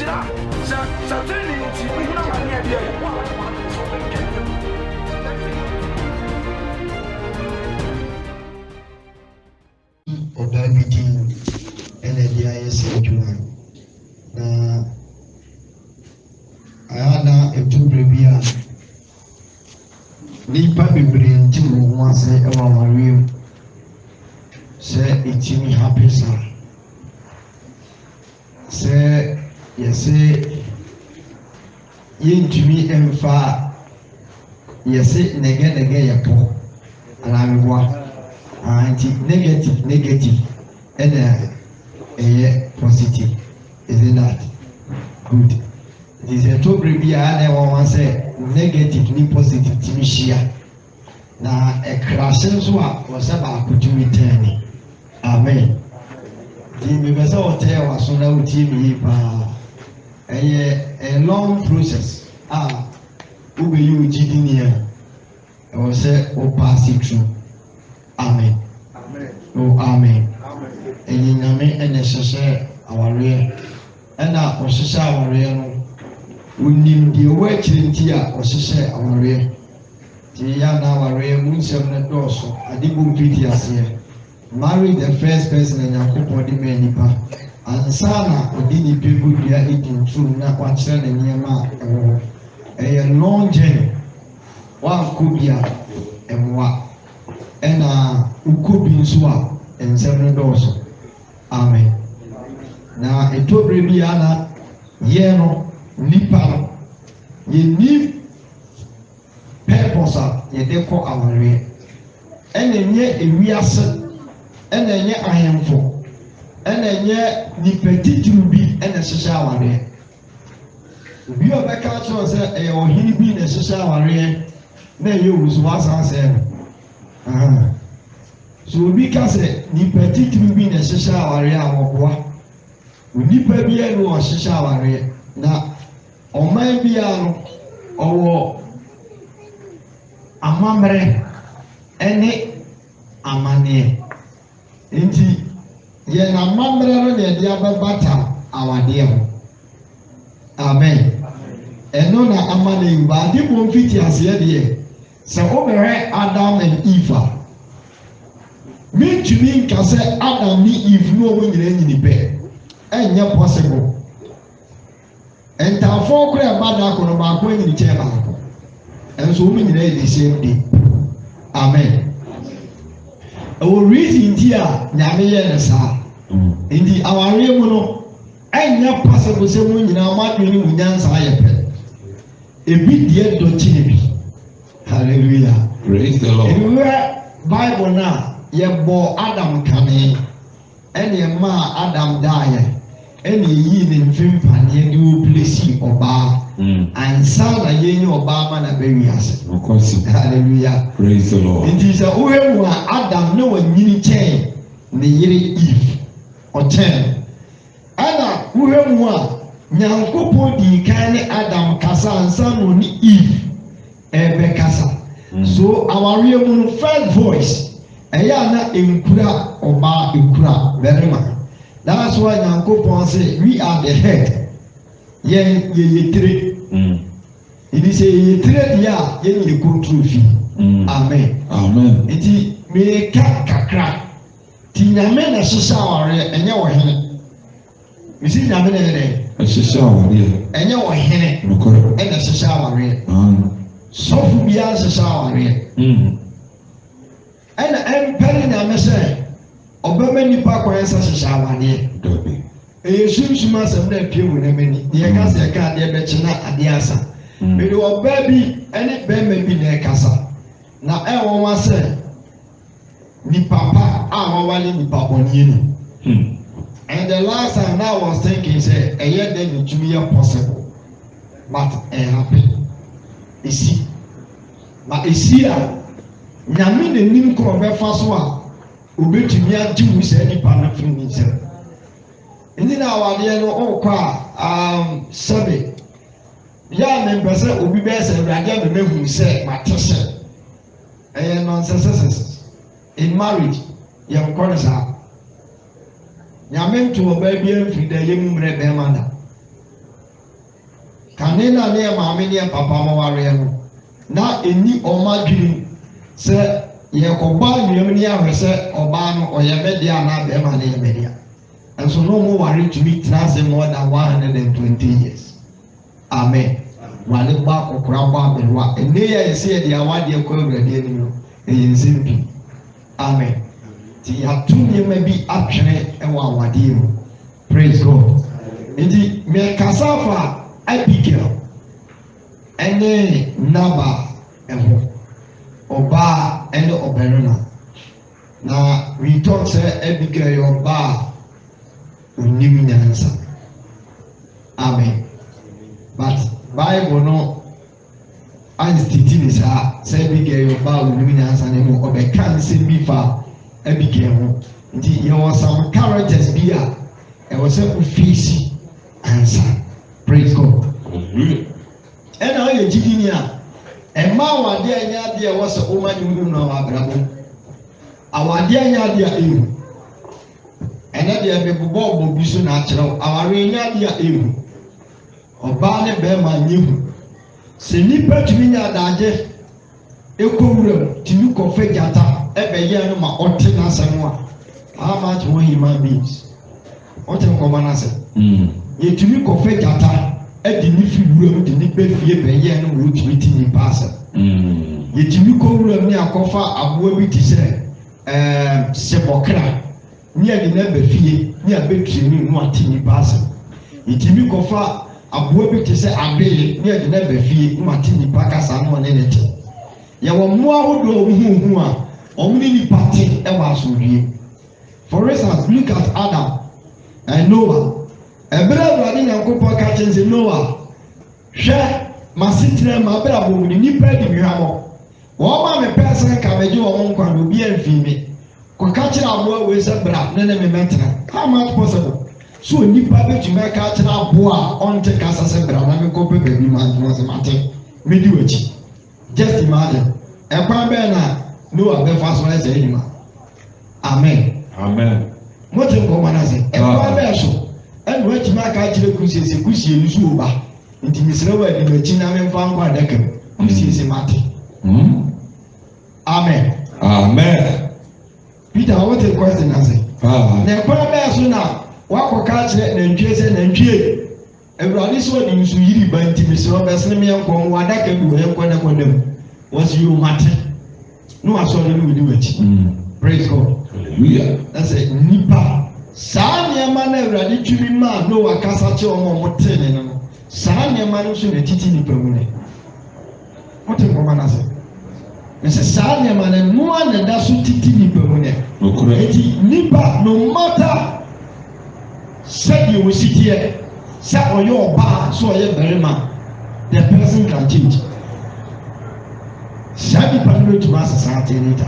Sina, Saturday, you know, I'm here. Obamidin energy ISA na ayana etubrebia nipa bebree nti wo ho ase e wa mariem se etimi happy se yese yentumi emfa yese nege yapo alangwa negative and positive, isn't that good? This is a two baby. I never say negative ni positive timishia. Na a crashing so was about putting me turning. Amen. The members of the hotel was on our team. A long process. Who will you engineer? I will say, oh, pass it through. Amen. Amen. Oh, amen. And in a man and necessary our rear. And our sister our rear. We need the work in Tia or sister our rear. Tia now our rear moons of the dorsal. I didn't pity us here. Marry the first person in your couple of many. And Sana, or didn't people be eating through not watch them in your mouth. A long journey. One could be and what? And ukubi nso ensem no doso. Amen. Na etobre bi ana ye no nipa no ye ni purpose ye de ko aware enenye ewiase enenye ahemfo enenye nipetitru bi ene hyehyɛ aware obi obeka cho se e ohini bi na hyehyɛ aware na ye wusu wasanse so obi ka sɛ nipa titiri bi na ɛhyehyɛ awareɛ a wɔboa onipa bi a no ɔhyehyɛ awareɛ na ɔman bi a no ɔwɔ amammerɛ ɛne amanneɛ nti yɛn amammerɛ no na yɛde abɛbata awadeɛ ho amen ɛno na ama no yi baade bɔ mfiti aseɛ deɛ sɛ wobɛhwɛ Adam and Eve a mentumi nka sɛ Adam ne Eve no ɔmo nyinaa nyini pɛ ɛnyɛ possible ntafoɔ koraa ɛba da koro baako anyini kyɛn baako ɛnso ɔmo nyinaa yɛ the same day amen ɛwɔ reason nti a nyame yɛ ne saa nti awareɛ mu no ɛnyɛ possible sɛ mo nyinaa mo adwene mu nyansa ayɛ pɛ ebi deɛ dɔkyi ne bi. Hallelujah. Praise the Lord. Anywhere Bible now, ye bo Adam kane, and ye ma Adam die, and ye in Fimpan, ye do plessy oba, and Sana ye Obama na very as. Hallelujah. Praise the Lord. It is a way Adam no one mini chain, the yeri Eve or 10. Anna, who Nyankopo di kane Adam kasa and son ni Eve. Ebekasa. So our real first voice eyana enkura oba enkura very much. That's why Nyankopon say we are the head. Ye tire. It is a tire dia ye control fi. Amen. Amen. Iti me kakra. Ti nyame na hyehyɛ aware enye wo hene. You see nyame na hene. Hyehyɛ aware. Enye wo hene. Nokore. Ena hyehyɛ aware. Sɔfo bi ahyehyɛ awareɛ ɛna ɛmpɛre nyame sɛ ɔbɛma nipa kwan sɛ hyehyɛ awareɛ ɛyɛ sunsum asɛm na apue mu na mani deɛ ɛka sɛ ɛka adeɛ bɛkye na adeɛ asa mede ɔbaa bi ɛne bɛrima bi na ɛkasa na ɛwɔ wa sɛ nipa pa a wɔwale nipa bɔneɛ ni and the last time na I was thinking sɛ ɛyɛ dɛ ne tumi yɛ possible but happen. Esi ma esi a nyame n'anim kɔ ɔbɛfa so a obetumi agye mu sɛ nipa no firi ne nsɛm ɛni na awadeɛ no ɔkɔ a sɛbe yɛ a mempɛ sɛ obi bɛyɛ sɛ awurade abɛmɛhu sɛ mate hyɛ ɛyɛ nonsense in marriage yɛnkɔ no saa nyame nto ɔbaa bi amfiri da yɛ mu mmerɛ bɛrima da kanena ne maame ne papa ma ware no na eni ọma dwiri sɛ yɛkɔba nnuam ne ahwɛ sɛ ɔbaa no ɔyɛ media na bɛrima ne yɛ media nso no mo ware tumi tena ase more than 120 years amen wale ba kokora ba bewa ene yɛ sɛ yɛde awadeɛ kɔ awurade anim no ɛyɛ nsɛm bi amen ti yɛato nneɛma bi atwene ɛwɔ awadeɛ mu praise God nti mɛkasa fa Abigail ɛne Nabal ɛho ɔbaa ɛne ɔbɛrima na we talk sɛ Abigail yɛ ɔbaa onim nyansa amen but Bible no anstiti ni saa sɛ Abigail yɛ ɔbaa onim nyansa ne mu ɔbɛka nsɛm bi fa Abigail ho nti yɛwɔ some characters bi a ɛwɔ sɛ ofisi ansa praise God ɛna ɔyɛ gyidi ni a ɛma awadeɛ a ɛnyɛ adeɛ a ɛwɔ sɛ ɔma ne mu na abrabɔ awadeɛ nyɛ adeɛ a ɛwu ɛnɛ deɛ bɛbobɔ ɔbɔ bi so na akyerɛw awareɛ nyɛ adeɛ a ɛwu ɔbaa ne bɛrima nyɛ hu sɛ nipa tumi nyɛ adagye ɛkɔ wuram tumi kɔfɛ gyata ɛbɛyɛ no ma ɔte n'asɛm a how much more human beings ɔte nkɔmɔ n'asɛm yɛtumi kɔfɛ gyata ɛde ne fi wuram de ne bɛ fie bɛyɛ no wɔ tumi ti nipa asɛm yɛtumi kɔ wuram ne akɔfa aboa bi ti sɛ sebɔkra ne yɛde ne bɛ fie ne abɛtue ne no ate nipa asɛm yɛtumi kɔfa aboa bi ti sɛ abee ne yɛde ne bɛ fie no ate nipa kasa no ɔne ne te yɛwɔ mmoa ahodoɔ huhu a ɔmo ne nipa te ɛwɔ asomdwie for instance look at Adam and Noah. Ebere awurade nyankopɔn ka kyerɛ sɛ Noah hwɛ masetena ma abere abɔ mu nipa di mihwabɔ wɔn ma me pɛ sɛ nka megye wɔn nkwa na obi amfi me kɔka kyerɛ aboa wei sɛ bra ne me mɛtena how much possible so nipa bɛtumi aka kyerɛ aboa a ɔnte kasa sɛ bra na me kɔpɛ baabi ma ntoma sɛ mate medi w'akyi just imagine ɛkwan bɛɛ na Noah bɛfa so ɛsɛ enyima amen mo te nkɔmɔ na sɛ ɛkwan bɛɛ so ɛna wɔatumi aka kyerɛ kusiesie kusie nso wɔ ba nti misrɛ wɔ adi n'akyi na memfa nkɔ adaka mu kusiesie mate amen Peter wɔte question na sɛ na ɛkwan bɛɛ so na wakɔka kyerɛ nantwie sɛ nantwie awurade sɛ ɔde nsu yiri ba nti misrɛ ɔbɛsene me yɛnkɔ wɔ adaka bi wɔ yɛnkɔ ne kɔ dam wɔsi yɛ mate na wasɔre no wodi w'akyi praise God hallelujah ɛsɛ nipa saa nneɛma na awurade tumi maa Noah kasa kyerɛ wɔn a wɔte ne no saa nneɛma no nso na titi nipa mu ne wɔte nkɔma na sɛ ɛsɛ saa nneɛma no noa na da so titi nipa mu ne eti nipa no matter sɛdeɛ wɔsi teɛ sɛ ɔyɛ ɔbaa so ɔyɛ barima the person can change saa nipa no bɛtumi asesa ate ne ta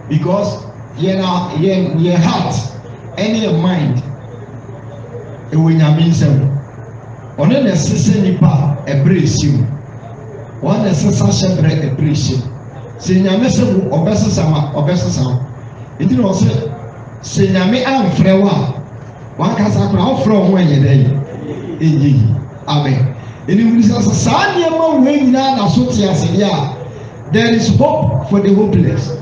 because yɛn heart ɛne yɛ mind ɛwɔ nyame nsɛm ɔno na ɛsesa nipa ɛbrɛ esi mu wɔn na ɛsesa hyɛbrɛ ɛbrɛ esi mu sɛ nyame sɛ mo ɔbɛsesa ma ɔbɛsesa mo nti na ɔsɛ sɛ nyame amfrɛ wo a wankasa kora ɔfrɛ wo ho ɛyɛ dɛ ɛnyɛ yi amen ɛni wuli sɛ saa nneɛma wo nyinaa na so te ase deɛ a there is hope for the hopeless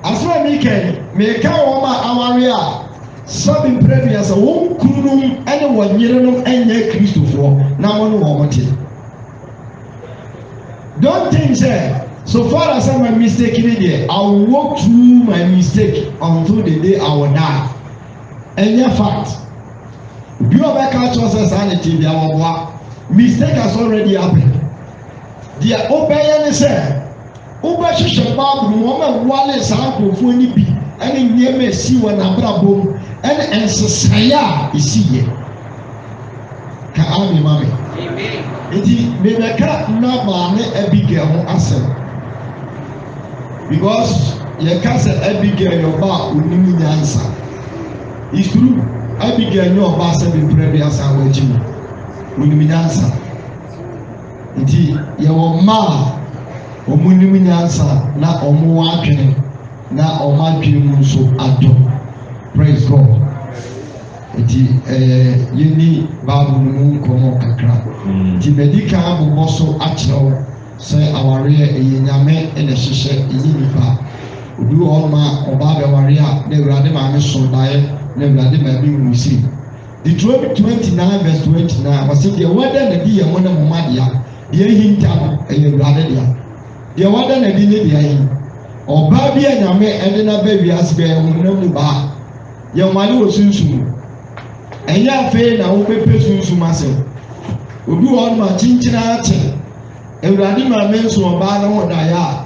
asoma mi kɛn mɛka wɔn a aware a sɔbi mpere bi asɛ wɔn kununom ɛne wɔn yerenom ɛnyɛ kristofoɔ na wɔn ne wɔn te don't think say so far as I'm a mistake in there I will walk through my mistake until the day I will die ɛnyɛ fact bi a ɔbɛka kyerɛ sɛ saa ne ti bi a wɔboa mistake has already happened deɛ ɔbɛyɛ ne sɛ wobɛhyehyɛ baabulu wɔn a wale saa nkurɔfoɔ ni bi ɛne nneɛma esi wɔ n'abrabɔ mu ɛne nsesaeɛ a esi yɛ ka ami mami eti mmeka Nabal ne Abigail ho asɛm because yɛka sɛ Abigail yɛ ɔba a onim nyansa it's true Abigail nyɛ ɔba asɛ bebree bi asa wɔ akyi mu onim nyansa nti yɛwɔ mmaa wɔn nim nyansa na wɔn wɔ adwene na wɔn adwene mu nso adɔ praise God eti yeni baabu mu komo kakra ti medical abobɔ so akyerɛw sɛ awareɛ ɛyɛ nyame ɛna hyehyɛ ɛyɛ nipa obi wɔ hɔ ma ɔbaa bɛware a na awurade maame so daeɛ na awurade maame nwusi Deuteronomy 29 verse 29 wɔsɛ deɛ wɔda na di yɛ mo ne mo ma dea deɛ hinta no ɛyɛ awurade dea deɛ wɔda na di ne deɛ hin ɔbaa bi a nyame ɛde na ba wiase bɛyɛ honam mu baa yɛ nwale wɔ sunsum ɛnyɛ afei na wobɛpɛ sunsum ase obi wɔ hɔ ma kyenkyena akye awurade maame nso ɔbaa no ho daeɛ a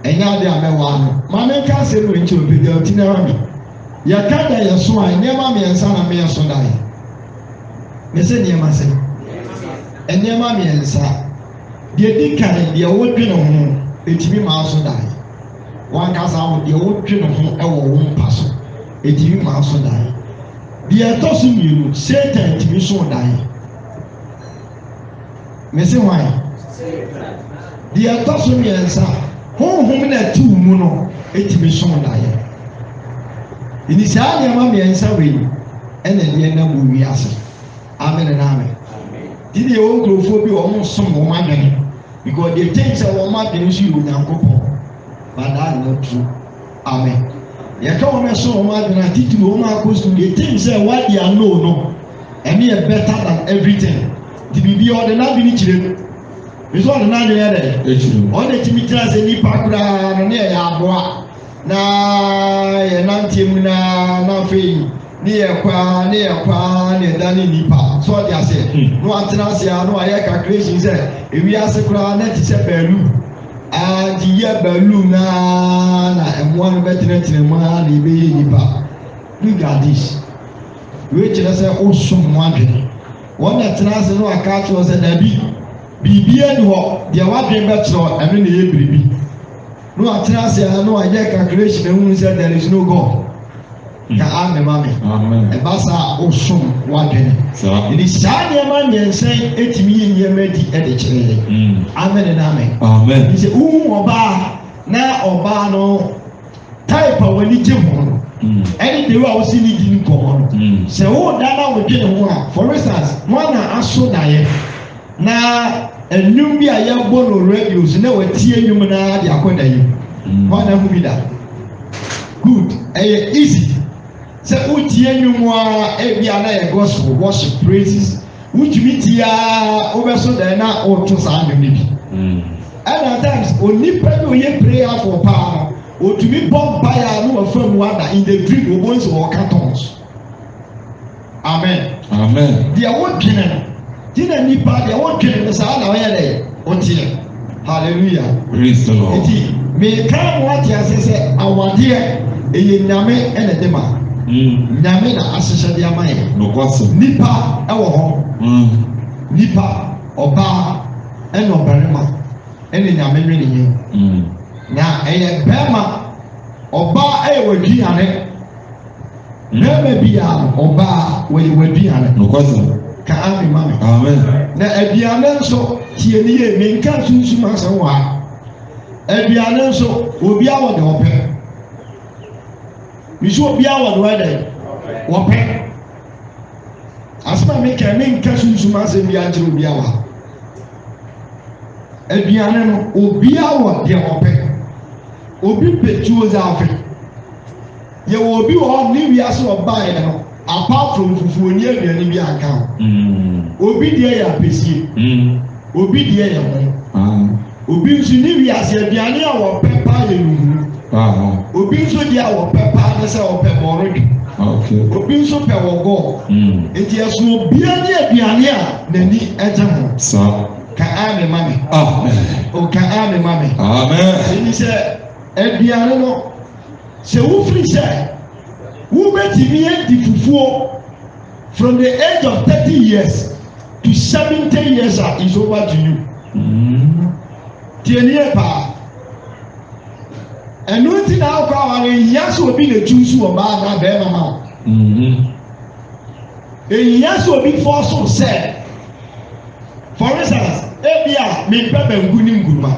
ɛnyɛ ade a mɛwaa no maame nka asɛm wɔ nkyɛn obi deɛ ɔti na ɛwɔ mi yɛka da yɛ so a nneɛma mmiɛnsa na meyɛ so daeɛ mɛsɛ nneɛma sɛ nneɛma mmiɛnsa deɛ di kan deɛ wodwe ne ho etimi maa so daeɛ wankasa ho deɛ wodwe ne ho ɛwɔ wo mpa so etimi maa so daeɛ deɛ ɛtɔ so mmienu Satan timi so daeɛ mɛsɛ hwan deɛ ɛtɔ so mmiɛnsa honhom na ɛte wo mu no etimi so daeɛ ɛni saa nneɛma mmiɛnsa wei ɛna deɛ nam wɔ wiase amen na amen didi yɛ wɔn nkurɔfoɔ bi wɔn som wɔn adwene because they think sɛ wɔn adwene nso yɛ onyankopɔn but that is not true amen yɛka wɔn ɛso wɔn adwene a titiri wɔn akɔ so they think sɛ what they know no ɛne yɛ better than everything ti bibi ɔde n'adwene kyerɛ mu nso ɔde n'adwene yɛ dɛ ɔde timi kyerɛ sɛ nipa koraa no ne yɛ aboa na yɛ nante mu na afei ne yɛ kwa ne yɛ da ne nipa so ɔde ase no atena ase a no ayɛ calculation sɛ ewiase koraa na ti sɛ baalu ti yɛ baalu na ɛmoa no bɛtenatena mu a na ebɛyɛ nipa look at this wei kyerɛ sɛ osom mu adwene wɔn na tena ase no aka akyerɛ sɛ dabi biribiara ni hɔ deɛ wadwene bɛkyerɛ ɛno na ɛyɛ biribi no atena ase a no ayɛ calculation ehun sɛ there is no God ka ame mame ɛba saa osom wadwene ɛdi saa nneɛma mmiɛnsa etimi yɛ nneɛma di ɛde kyerɛ yɛ amen na amen ɛdi sɛ uhu ɔbaa na ɔbaa no type a wɔni gye ho no ɛne de wa wosi ni di nkɔmɔ no sɛ wo da na wodwe ne ho a for instance wɔn na aso daeɛ na ennum bi a yɛbɔ no radios na wɔtie nnwom na de akɔ da yi wɔn na ho bi da good ɛyɛ easy sɛ wotie nnwom a ebi ana yɛ gospel worship praises wotumi tie a wobɛso dan na ɔto saa nnwom ne bi ɛna times onipa bi oyɛ prayer for paa no otumi bɔ mpaeɛ a no wafa mu ada in the dream obo nso wɔka tons amen deɛ wodwene no tina nipa deɛ wodwene no saa na ɔyɛ dɛ ɔteɛ hallelujah praise the Lord eti meka mo ate ase sɛ awadeɛ ɛyɛ nyame ɛna de ma nyame na ahyehyɛ de ama yɛ nipa ɛwɔ hɔ nipa ɔbaa ɛna ɔbarima ɛna nyame nwene yɛ na ɛyɛ bɛrima ɔbaa ɛyɛ w'aduane bɛrima biara ɔbaa wɔyɛ w'aduane ka ami ma mi na aduane nso tie ne yɛ mi nka sunsun asɛm wɔ ha aduane nso obi awɔ de ɔpɛ nso obi awɔ de ɔyɛ wɔpɛ asɛm a mi ka mi nka sunsun asɛm bi akyerɛ obi awɔ ha aduane no obi awɔ de ɔpɛ obi pɛ tuo dza afɛ yɛ wɔ obi wɔ hɔ ne wiase ɔbaa yɛ no. Apart from fufuo ni aduane bi aka o obi deɛ yɛ apesie obi deɛ yɛ ho obi nso ni wiase aduane a wɔpɛ paa yɛ nuhu obi nso deɛ a wɔpɛ paa ne sɛ wɔpɛ bɔrɔdi obi nso pɛ wɔgɔ eti ɛso obia ne aduane a n'ani ɛgye ho ka ame mame o ka ame mame ɛni sɛ aduane no sɛ wofiri sɛ wubetumi edi fufuo from the age of 30 years to 70 years is over to you. Tiɛniɛ paa ɛnu ti na akɔ awari eyiya so obi na etu nsu ɔbaa na bɛrima ma eyiya so obi fɔ so sɛ for instance ebi a mi pɛ bɛnku ni nkuruma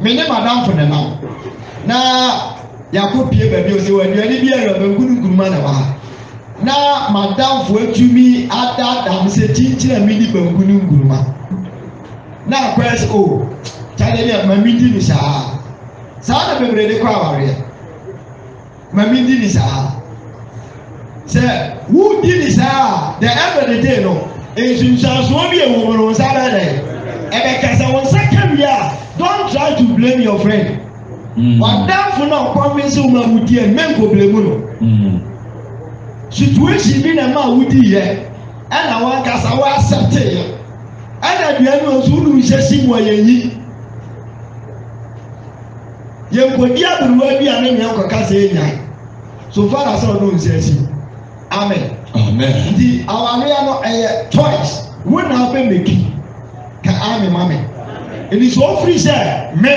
mi ne madam fo ne nam na. Yako pie baabi o sɛ waduane bi ayɛ bɛnku no nkuruma na wa na madam for etumi adadam se tintina mi di banku ni nguruma na kwes o chale ne mami di ni saa na bebre de kwa aware mami di ni saa se wu di ni saa the end of the day no ensunsanso bi e wo no saa ba dey ebe kasa won second year don't try to blame your friend madam for na promise o ma mudi e men ko blame no situation bi na ma wudi ye ana wa kasa wa accept ye ana bia no so nu nhesi mo yeyi ye nkodi aburuwa bi ane me ko kasa enya so far as no nhesi amen amen di aware no eye choice we na be make ka amen mame it is so free say me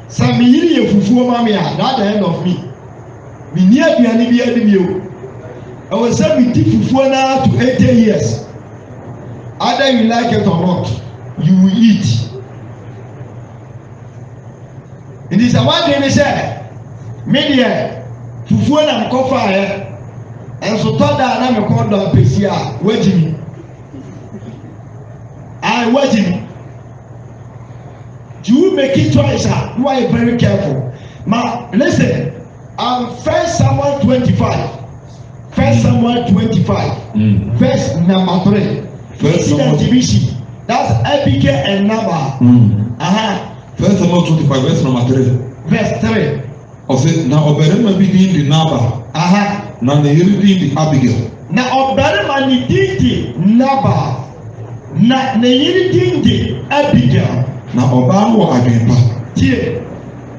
some yiri ye fufuo mame a that the end of me ni aduane bi adi mi o I was saying we fufuo now to 80 years. Either you like it or not, you will eat. It is a one thing they say. Media fufuo na mkofa and so thought that na me call down pesia waiting. I waiting. You make it choice. You are very careful. Now listen. First Samuel 25. First Samuel 25, verse number 3. First Samuel division. That's Abigail and Nabal. First Samuel 25, verse number 3. Verse 3. Ose na oberema bi din di Nabal. Na ne yiri din di Abigail. Na oberema ni din di Nabal. Na ne yiri din di Abigail. Na ọba no wọ adwempa. Tie.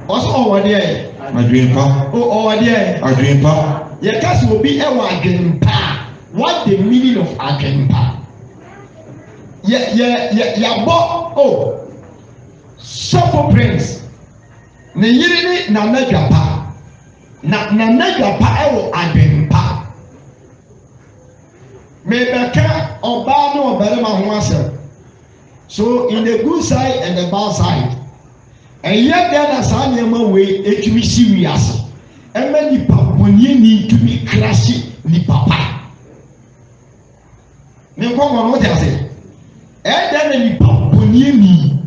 Ọsọ ọwọ de. Adwempa. O ọwọ de. Adwempa. Ye kasi obi ewa adwempa. What the meaning of adwempa? Ya bo Suffer Prince. Ne yiri ni na nadwapa. Na nadwapa ewo adwempa. Mebeka ọba no ọbarema ho asem. So in the good side and the bad side. And yet there na saa nneɛma wei etumi si wiase. Ɛmɛ nipa bɔnnie ni tumi krasi nipa pa. Ne nkɔmɔ no te ase. Ɛdɛ na nipa bɔnnie ni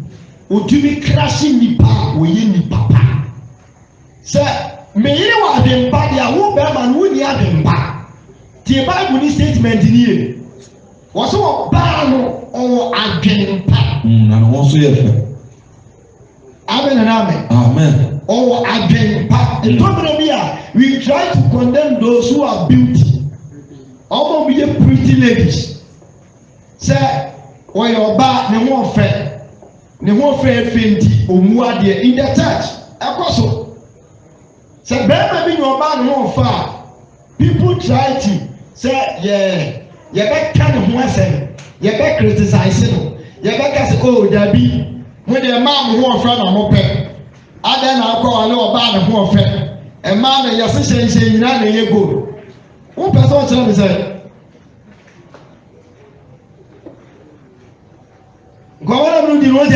otumi krasi nipa oye nipa pa. Sɛ meyiri wɔ adempa de a wo bɛrima no wo ni adempa. Tie Bible ni statement ni ye. Wɔsɔ wɔ baa no ɔwɔ adempa. Na no wɔn so yɛ fɛ. Amen and amen. Amen. Or again, we try to condemn those who are beauty. All be pretty ladies. Say, or your back, ne won't fair. Ne won't fair fenty or more dear in the church. Apostle. Say, better be your back, won't far. People try to say, yeah, you back kind of one say, you back criticizing. You back say, oh, there be. When the man who are friend of Mope, I then I'll call a little band who are friend. A man and your sister is saying, "You're not a good." Who person tell me say? Go on, do the road.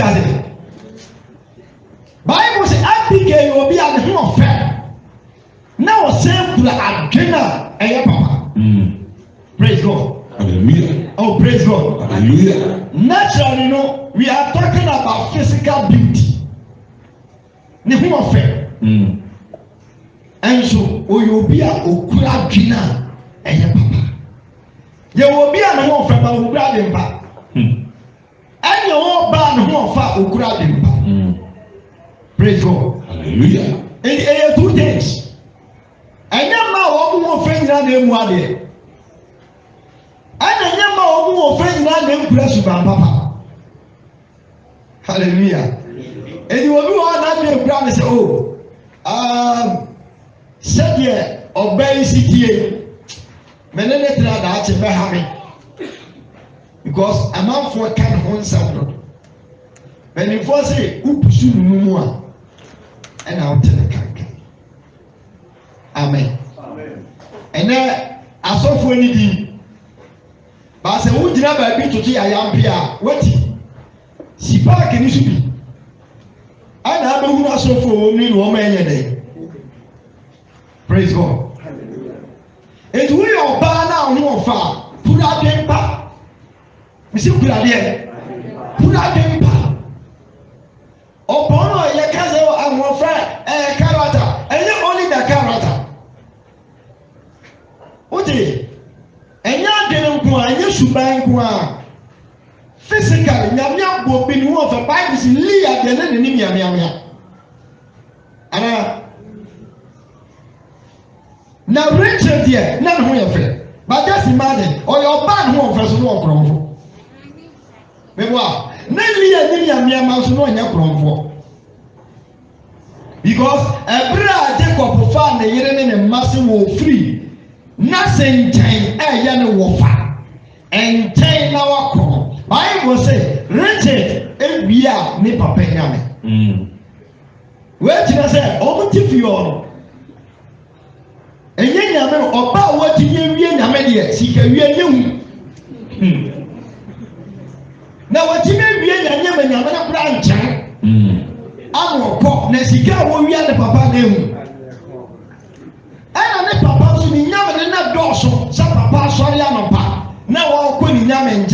Bible says, "Abigail will be at the home of friend." Now, same to a dinner, and papa. Praise God. Hallelujah. Oh, praise God. Hallelujah. Naturally, you know, we are talking about physical beauty. Ne ho ofe. And so, obi a okura dwina eye papa. Ye obi a ne ho ofe ba okura de mpa. And your ba ne ho ofa okura de mpa. Praise God. Hallelujah. And two things. And your ma wo mo ofe nyina na emu ade. And your ma wo mo ofe nyina na ekura suban papa. Hallelujah. And you will do all that you grab and say, oh, said ye, obey CTA. Menene tra da che be ha me. Because a man for kind of one sound. When you first say, upusu numu a, and I'll tell the kanka. Amen. And then, I saw for anything. But I said, who did not be to see I am here? What? Si pa ke ni subi ana abehu na sofo wo ni wo ma enye dey. Praise God. It will your banner more far. Put out them pa. You see, put out there. Put out them pa. Upon your cousin and one friend, a character, and you only the character. What is and you're getting one, and you should buy one. Physically, Yamia will be one for Bibles in Leah, the enemy of Yamia. And now, Richard, dear, none of your friend, but that's imagine, or your bad home for some more crumble. Meanwhile, Nelly and Yamia mouse no your crumble. Because a brother take up a fan, the year and massive will free. Nothing time, a young warfare, and time our call. Bible say, Richard, and we are Nipa Penyame. Where did I say, oh, if you are? And yet, about what you mean, I mean, she can be a new. Now, what you mean, I never know a branch. I'm a cop, Nessica, will be at the papa name. And the papa to be never enough dorsal, some papa, sorry, I'm a pap. Now, I'll put in Yamen.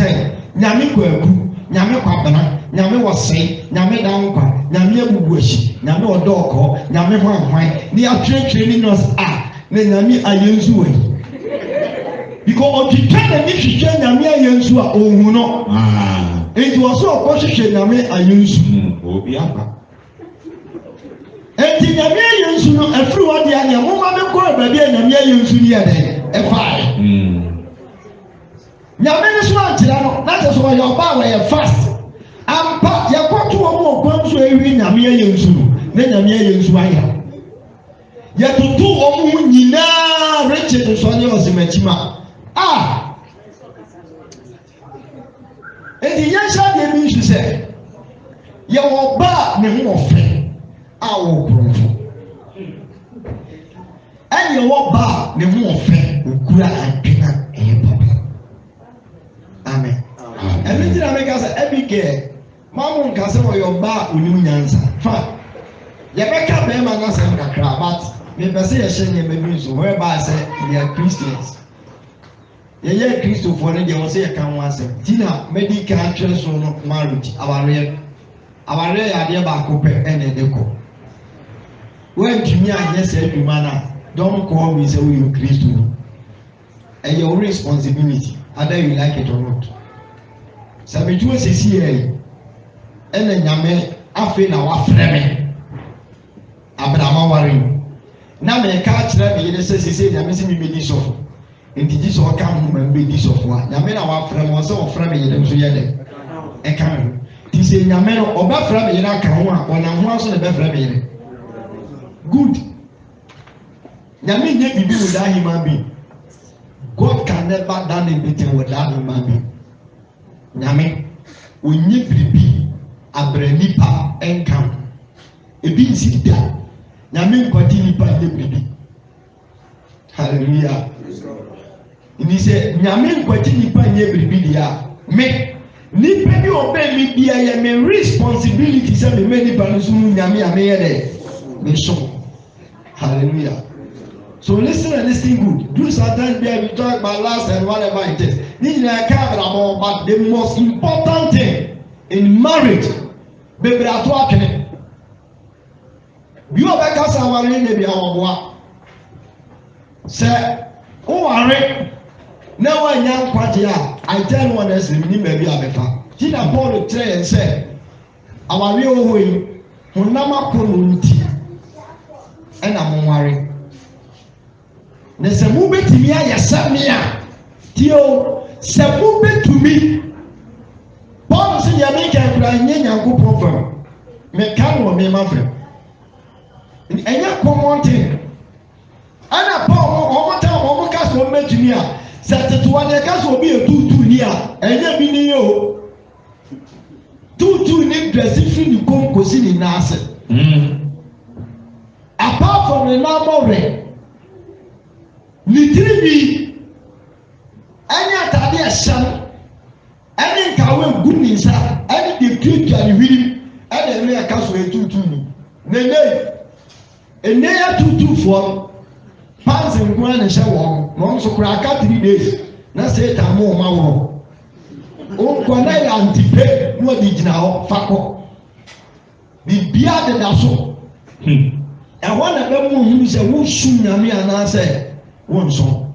Nyame kwaku nyame kwabana nyame wose nyame dankwa nyame abubuashi nyame odoko nyame hwanhwan ni atwetwe ni nos a na nyame ayensu we because otwetwe na ni hwehwe nyame ayensu a ohun no enti woso okohwehwe nyame ayensu obi aba enti nyame ayensu no afiri wode anya mo ma me ko baabi nyame ayensu ni ade e faa nyame ne so antira no na te so your ba we fast ampa yakoto wo kwam so ewi nyame ayensu na nyame ayensu aya yatutu omu nyina Richard so anya osimachima edi yasha de mi nsu se ye wo ba ne ho ofe wo krofo ani wo ba ne ho ofe okura adwena papa. Amen. Everything I make us every girl. Mama can say for your bar unu nyansa. Fine. You make up them and say kakra, but me say you share me so whereby say they are Christians. Ye Christo for them they say you can one say. Tina medical church no marriage. Our real are there back up and they go. When Jimmy and yes say don't call me say we Christo. And your responsibility. Either you like it or not. Sabitu sisi here. Ene nyame afi na wa freme. Abraham wari. Na me ka kire me yene sisi nyame si mi bedi so. Enti ji so ka mu me bedi so fo. Nyame na wa freme o se o freme yene so yede. E ka me. Ti se nyame no oba freme yene aka ho a ona ho aso na be freme yene. Good. Nyame nye bibi with that human being. God can never done anything without human being. Nyame, onye biribi abre nipa enkam. Ebi nsi da. Nyame nkwati nipa nye biribi. Hallelujah. Ini se nyame nkwati nipa nye biribi dia. Me nipa bi obey me dia ye me responsibility say me nipa no so nyame ame ye de. Me so. Hallelujah. So listen and listen good. Do sometimes there we talk about last and whatever it is. But the most important thing in marriage, baby, I talk it. You are back as our lady, our say, oh, I now I young party. I tell one as the baby of a Tina Paul the tray and say, our real way, who nama kunti, and I'm worried. Na sɛ mo betumi ayɛ sɛmi a tio sɛ mo betumi Paul sɛ yɛ mi ka kura nye Nyankopɔn fam mɛ ka no wɔ ma fam ɛnyɛ common thing ɛna Paul ɔmo ta ɔmo ka sɛ ɔmo betumi a sɛ tetewa ne ka sɛ obi yɛ tutu ni a ɛnyɛ bi ni yɛ o tutu ni dresi fi ni kom kosi ni naase apart from the number rɛ. Nitiri bi ɛnyɛ atade ɛhyɛm ɛne nkawe gu ne nsa ɛne de tuatua ne hwiri ɛde ɛne ɛka so etutu no nene ene ya tutufoɔ pants nkwa na hyɛ wɔn na wɔn nso kura aka 3 days na Satan mo ma wɔn nkwa na yɛ antipe na wɔde gyina hɔ fakɔ bibia deda so ɛhɔ na bɛ mu ohun sɛ wosu nyame anaasɛ wonso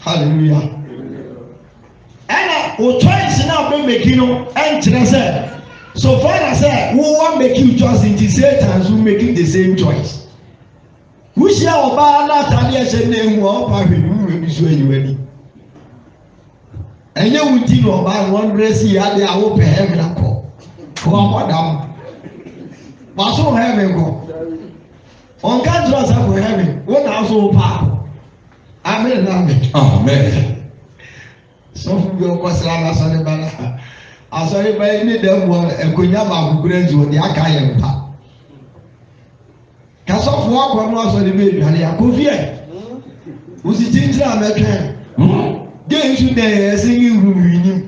hallelujah ɛna o choice na bɛ meki no ɛnkyerɛ sɛ so far as who want make you choice into Satan who making the same choice wuhyia ɔbaa na atade ɛhyɛ na ehu ɔpa hwɛ nu ebi so anyiwani ɛnyɛ wuti na ɔbaa wɔn dresi ade a wɔpɛ heaven akɔ ɔmɔdam waso heaven kɔ ɔnka kyerɛ sɛ kɔ heaven wɔn na aso pa amen na amen sɔfo bi ɔkɔsra na asɔre ba na asɔre ba yi ne dɛm wɔ nkonya baako kura nti wɔde aka yɛ mpa kasɔfo akɔ no asɔre ba eduane akofie osi titiri amɛtwɛn de nsu dɛ ɛsɛ yi wuru yinim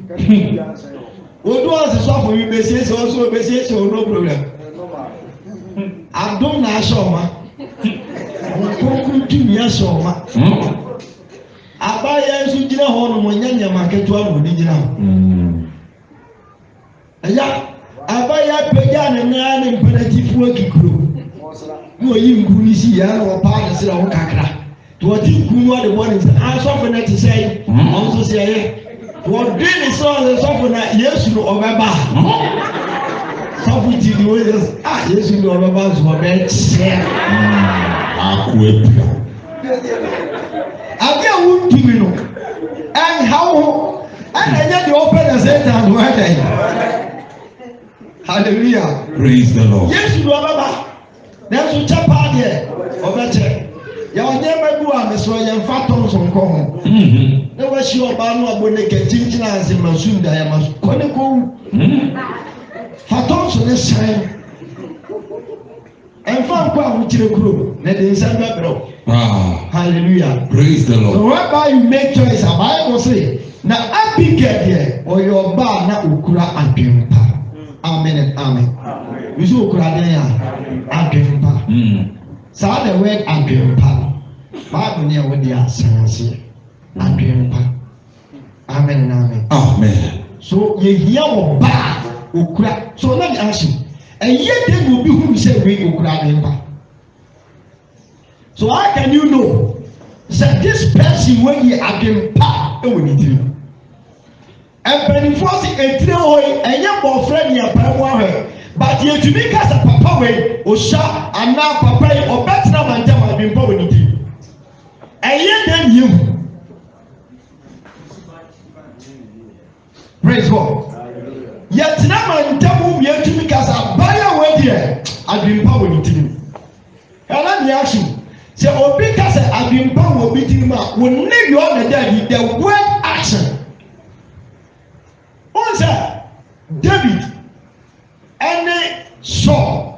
odu ase sɔfo yi besiesie ɔso besiesie o no problem adum na ahyɛ ɔma nkonkuru tumi ahyɛ ɔma abaya nso gyina hɔ no mo nya nyama ketewa mo ni gyina hɔ ɛya abaya pagya ne nan ne mpanatifoɔ kikuro mo yi nkuru ni si ya na ɔpaa ne sira ho kakra to ɔdi nkuru no ɔde bɔ ne nsa asɔfo na te sɛ ɔmo nso sɛ ɛyɛ wɔde ne sɛ ɔde sɔfo na yesu no ɔbɛba sɔfo ti di o yɛ yesu no ɔbɛba nso ɔbɛkyɛ ako epia ade a wontumi no ɛnha wo ɛna ɛnyɛ deɛ ɔpɛ na Satan do ɛda yi hallelujah praise the Lord yesu do ɔbɛba nanso kyɛ paa deɛ ɔbɛkyɛ yɛwɔ nneɛma bi wɔ a mesoro yɛmfa tɔn so nkɔ ho na wɔahyia ɔbaa no abɔ ne kɛkyinkyina ase ma sum da yɛma so kɔ ne kɔwu fa tɔn so ne hyɛn ɛmfa nkɔ a wokyerɛ kuro na de nsa bɛbrɛw hallelujah praise the Lord so whereby you make choice Bible say na Abigail deɛ ɔyɛ ɔbaa na okura adwempa amen and amen yusu okura den ya adwempa saa the word adwempa Bible ne ɛwɔ de asanse adwempa amen and amen amen so yehia ɔbaa okura so na de ahyɛ ɛyɛ de na obi hu sɛ wei okura adwempa. So how can you know that this person when he adwempa ɛwɔ ne tirim? Mpanimfoɔ si etire hɔ yi ɛnyɛ bɔfra ni apɛɛmu ahɛ but yɛtumi kasa papa wei ohyia anaa papa yi ɔbɛtena mantam adwempa wɔ ne tirim. Ɛyɛ dɛm yɛhu. Praise God. Yɛtena mantam mu yɛtumi kasa abaya wei deɛ adwempa wɔ ne tirim. Ɛna ni ahyɛ. Sɛ obi ka sɛ adwempa wɔ obi tirim a wɔn ne yɛ ɔna dɛ the word action. Wɔn sɛ David ɛne Saul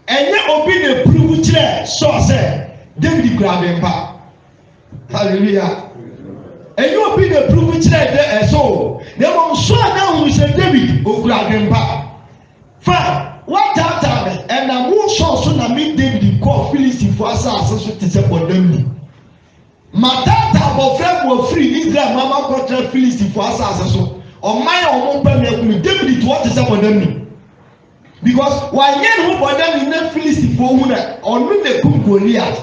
ɛnyɛ obi na epurubu kyerɛ Saul sɛ David kura adwempa hallelujah ɛnyɛ obi na epurubu kyerɛ dɛ Saul na wɔn Saul na wɔn sɛ David okura adwempa fa. Wataata ɛna mo sɔ so na mi David kɔ Filistifo asase so te sɛ bɔdam ni matata abɔfra mu ofiri Israel mama kɔtara Filistifo asase so ɔman a ɔmo pɛ na ekunu David to ɔte sɛ bɔdam ni because wanyɛ ne ho bɔdam ni na Filistifo hu na ɔno na ekum Goliath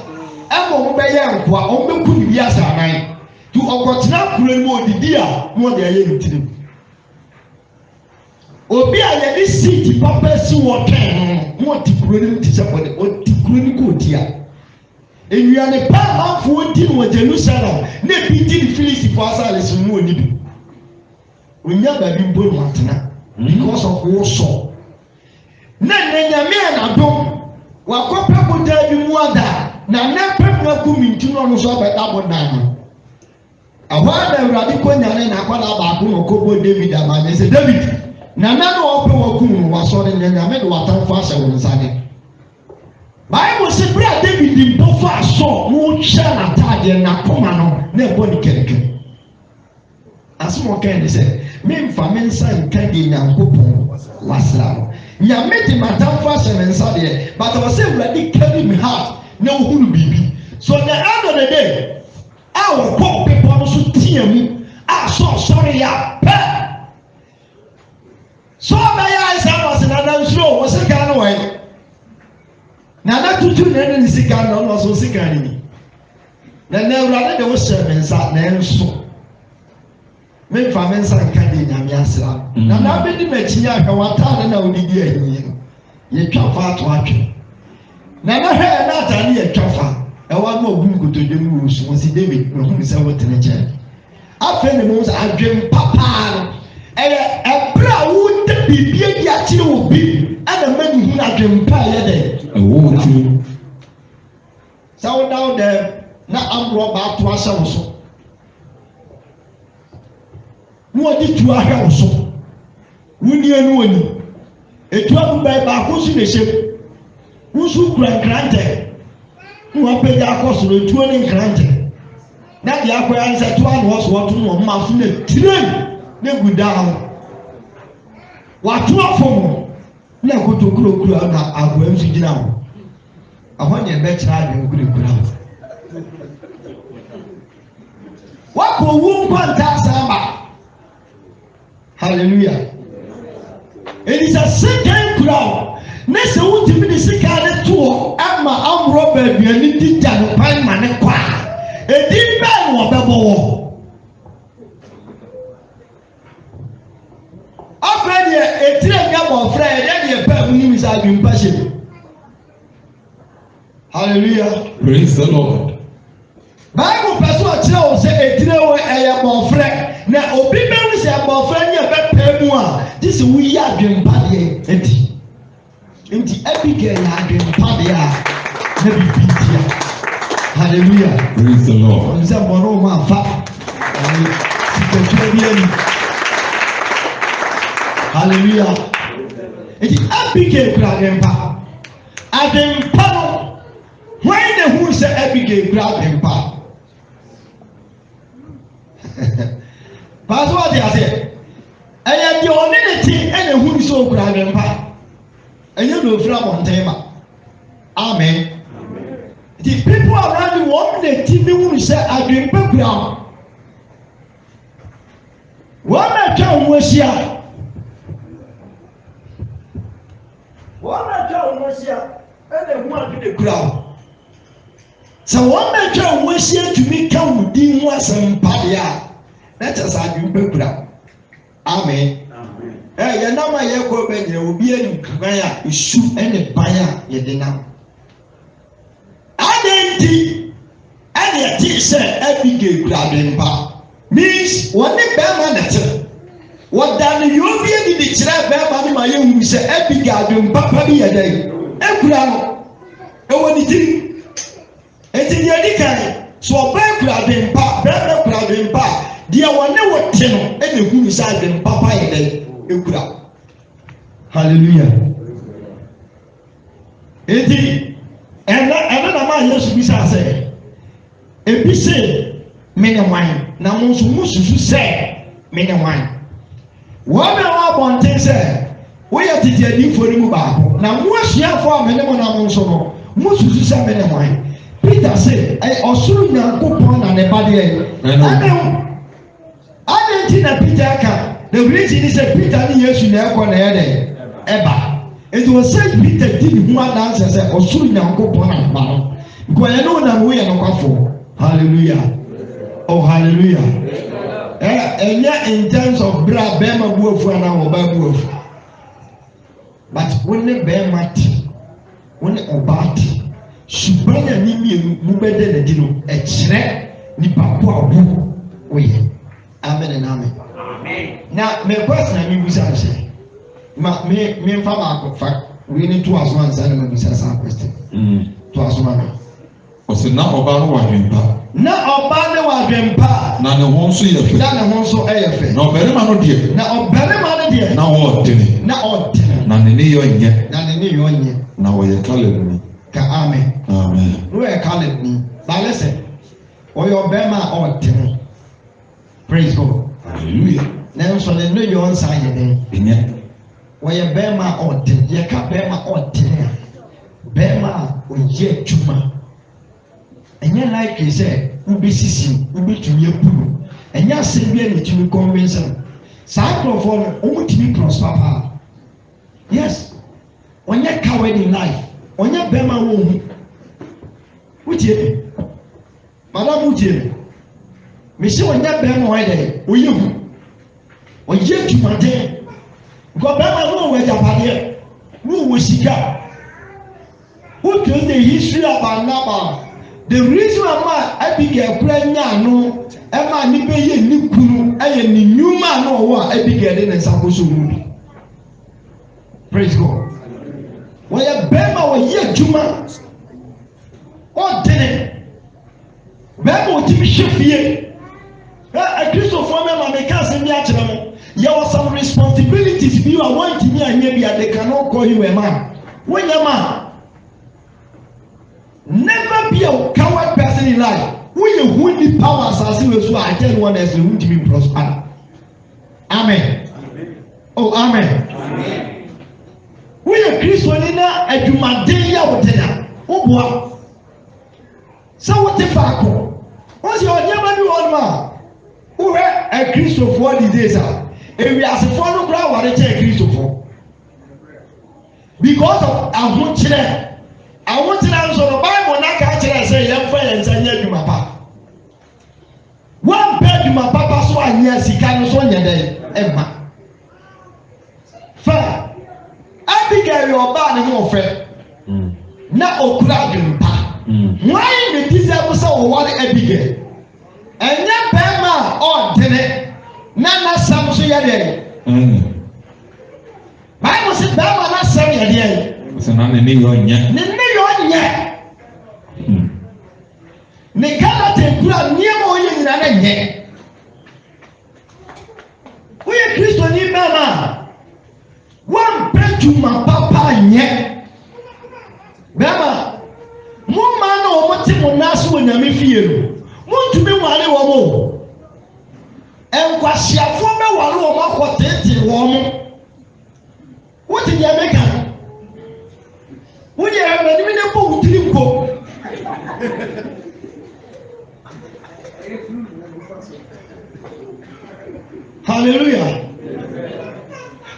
ɛma ɔmo bɛyɛ nkoa ɔmo bɛku ne bi asa anan to ɔkɔtena kuro mu odidi a mo ɔde ayɛ ne tirim. Obi a yɛde seat papa si wɔ twɛn no wɔn ti kuro ne ti sɛ bɔde wɔn ti kuro ne ko ti a enuane pa amanfoɔ di no wɔ Jerusalem na ebi di ne Filistifo asase mu wɔ nibi onya baabi mpo no atena because of wɔsɔ na nyame anadom wakɔpɛ boda bi mu ada na ne pɛm na gu minti no ɔno so abɛda boda no ɛhɔ ada Awurade kɔ nyane na akɔda baako na ɔkɔbɔ David ama ne sɛ David na nana ɔpɛ wɔkum no wasɔre nyame de watamfo ahyɛ wɔn nsa de Bible sɛ bere a David mpɔfo asɔ mo hyɛ n'ataadeɛ n'akoma no na ɛbɔ ne kɛrɛkɛrɛ asɛm ɔka ne sɛ memfa me nsa nka deɛ Nyankopɔn wasra no nyame de m'atamfo ahyɛ me nsa deɛ but ɔsɛ Awurade carry me heart na ohunu biribi So the end of the day, our poor people also tear me. I so sorry, ya pet. So my eyes was another show, was a kind of way. Now, not to do any sick and also sick enemy. Then they rather there was servants at them so. Make famines and candy in Yamasa. Now, I've been the Machia, one time and I will be here. You can't far to watch. Now, I heard not only a chaffer. I want more book to the moves was David who is our teenager. I feel the most I dream papa. A brown would be a chill be and a man who I dream pie. So now there, now I'm about to us also. What did you have also? Would you know? A 12 by Bakus in the ship. Who's who granted? Who are paid our cost to the 20 granted. Now the acquirance at one was what to know, Martin, the train, they go down. What to offer? Now go to Kuro and I'm going to now. I want your better and good ground. What will womb that hallelujah. It is a second crowd. Next, I want to be the second tour. I'm my Robert, and it did that. Pine man, a deep man or bubble. Already a train of friend, and a pair of him is having passion. Hallelujah. Praise the Lord. Bible person tell say a train a more friend. Now, Obi Mary say a more friend, you better pay. This we are doing party. Inti Abigail had been Padia, maybe Pintia. Hallelujah. Praise the Lord. Hallelujah. Inti Abigail Gradempa. Adempa. Why the who say Abigail Gradempa? Pastor, what I say? I am the only thing and who is so Gradempa. And you know from on tema. Amen. The people around the world, the TV will say, I drink background. One I tell was here. One I tell was here. And then one to the crowd. So one I tell was here to me come with the was some padia. That's as I drink background. Amen. Your number you go back, you will be a kaya, you shoot any buyer, you dinner. Identity, and your teacher, Abigail Gradempa means what the Berman. What done you be the child Berman, my young, say Abigail Gradempa be a day. Equal, and what it is, it's in your decay. So, Gradempa, dear one, never tell any who is out in Papa a day. Hallelujah. Eti ena na ma Yesu bisa say ebi say me ne wan na mo susu say me ne wan wo be wa bonten say wo ya titi adi fori mu ba na mo asua fo me ne mo na mo so no mo susu say me ne wan Peter say ai osuru Nyankopon na ne ba de ade ti na Peter ka. The reason is that Peter ni Yesu na ekọ na yede eba. It was said Peter did who answer say osuru Nyankopon na ba no. Because you know na we no kwafo. Hallelujah. Oh hallelujah. Enya in terms of bra bema buofu na oba buofu. But when the bema ti, when oba ti, subanya ni mienu mu bede na di no e kire ni papo abu oye. Amen and amen. Now, my question I mean, say, me farmer fact, we need to ask one side of the some question. To ask one. Ose na oba no wadwempa. Na oba no wadwempa. Na ne ho nso ye fe. Na ne ho nso e ye fe. Na obarima no de. Na obarima no de. Na wo tene. Na o tene. Na ne yo nye. Na ne yo nye. Na wo ye Caleb ni. Ka amen. Amen. No ye Caleb ni. But listen. O your obarima o tene. Praise God. Hallelujah. Now so the no your answer ye den. Enye. Wo ye obarima o tene. Ye ka obarima o tene. Obarima o ye juma. ɛnyɛ like sɛ wobɛsisi wobɛtumi apuru ɛnyɛ asɛm bi a ne tumi convince no saa nkurɔfoɔ no wɔmutumi prosper paa yes ɔnyɛ coward in life ɔnyɛ bɛrima wɔ hu wotie mi madam wotie mi mehyɛ ɔnyɛ bɛrima wɔyɛ dɛ ɔyɛ hu ɔyɛ dwumaden nkɔ bɛrima no wɔ agyapadeɛ no wɔ sika who told the history about Nabal the reason why Abigail kura nyano ɛma nipa yɛ ni kunu ɛyɛ ni nyuma na ɔwɔ a Abigail de ne nsa kɔ so mu bi praise God wɔyɛ bɛrima wɔyɛ adwuma ɔdene bɛrima ɔtumi hyɛ fie akristofoɔ mɛma meka asɛm bi akyerɛ mo yɛwɔ some responsibilities bi a wɔntumi anyɛ bi a they cannot call you a man wonyɛ man never be a coward person in life woyɛ hu ni power asase wɔ so a agye one ɛsɛ wontumi prosper amen oh amen woyɛ kristoni na adwumaden yɛ wotena woboa sɛ wote faako wɔn sɛ ɔnyɛma bi wɔ no a wohwɛ akristofoɔ these days a ewiasefoɔ no koraa wɔde kyɛ akristofoɔ because of ahokyerɛ nso no bible n'aka kyerɛ sɛ yɛmfa yɛn nsa nyɛ adwuma pa wɔmpɛ adwuma papa so anyɛ sika no so nyɛ dɛ ɛma fa Abigail yɛ ɔbaa ne ho ɔfɛ na okura adwuma pa wɔn ne ti sɛ sɛ ɔwɔre Abigail ɛnyɛ bɛrima a ɔdene na n'asɛm so yɛ dɛ bible sɛ bɛrima n'asɛm yɛ dɛ sɛnɛ ne ne yɛ ɔnyɛ ne Ghana tekura nneɛma ɔyɛ nyinaa na nyɛ woyɛ kristoni bɛrima wɔmpɛ dwuma papa nyɛ bɛrima mo mmaa na wɔn te mo nan so wɔ nyame fie no montumi nware wɔn o nkwasiafoɔ bɛware wɔn akɔ tete wɔn wote deɛ meka woyɛ ɛmɛnim ne bɔ wo tiri mpo hallelujah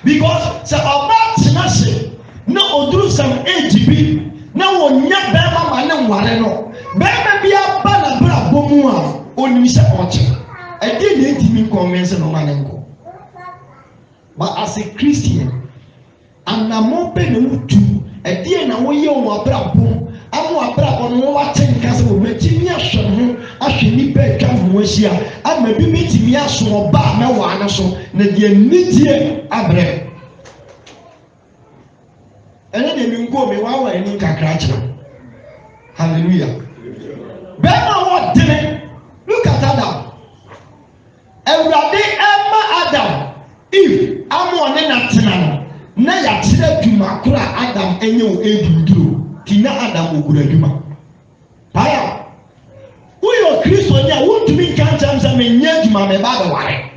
because sɛ ɔbaa tena se na ɔduru sɛm age bi na wɔnya bɛrima ma ne nware no bɛrima bi aba na bra bɔ mu a onim sɛ ɔkye ɛdeɛ na ɛtumi nkɔnvɛnse no ma ne nkɔ but as a Christian anamɔ bɛ na wotu ɛdeɛ na wɔyɛ wɔn abrabɔ amu abrabɔ no wɔwate nka sɛ wɔmɛtumi ahwɛ ho ahwɛ nipa atwa ho ahyia ama bi bɛtumi aso ɔbaa mɛwaa no so na deɛ nidie abrɛ ɛne deɛ mi nkɔ mi wawa ani kakra kyerɛ hallelujah bɛrima wɔdene look at Adam awurade ɛma Adam if ama ɔne na tena no na yɛakyerɛ dwuma koro a Adam ɛnyɛ wɔ edunduro ti na Adam okura dwuma paya woyɛ kristoni a wontumi nka nkyɛn sɛ menyɛ dwuma me ba bɛware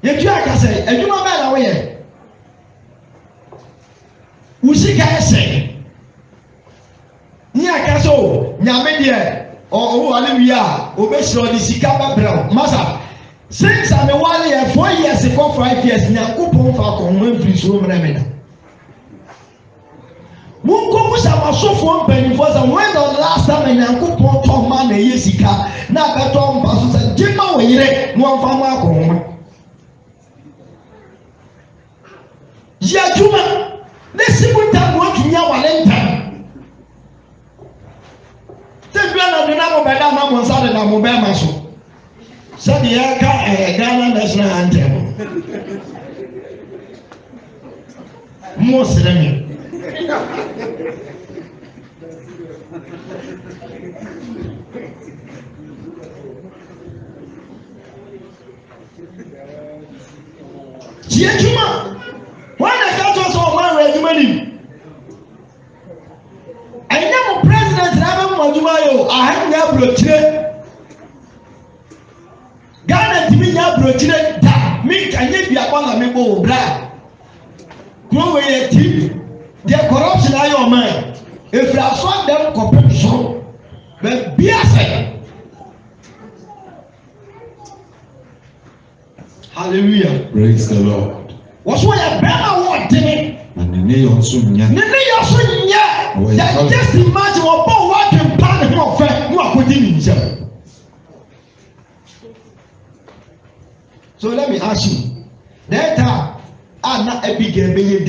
yɛtu aka sɛ adwuma bɛɛ na woyɛ wo sika ɛsɛ ne aka sɛ o nyame deɛ ɔwɔwale wie a obɛhyerɛ ɔde sika bɛbrɛ masa since I'm a 1 year 4 years ago 5 years nyankopɔn fa akɔnhoma mfiri so mmerɛ me da monkɔmu sɛ amasɔfoɔ mpanimfoɔ sɛ when the last time nyankopɔn tɔ ma na ɛyɛ sika na abɛtɔ mpa so sɛ gye ma wo yere na wɔmfa ma akɔnhoma yɛ adwuma ne si mu ntam na watumi awale ntam sɛ dua na de na mo bɛda ma mo nsa de na mo bɛma so sɛde yɛka Ghana national anthem mo sere me tie adwuma wɔn na ka to sɛ ɔma awɔ adwuma nim ɛnyɛ mo president na abɛmo adwuma yɛ o ahanya aburokyire Ghana timi nya aburokyire da mi kanye bi akɔ na mi bɔ wɔ bra kuro wɔ yɛ ti deɛ corruption ayɛ ɔman efiri aso adɛm kɔpem so But be a hallelujah. Praise the Lord. What's why a better word did it? And the name also just imagine what can plan him of who are putting himself. So let me ask you, that not a big David,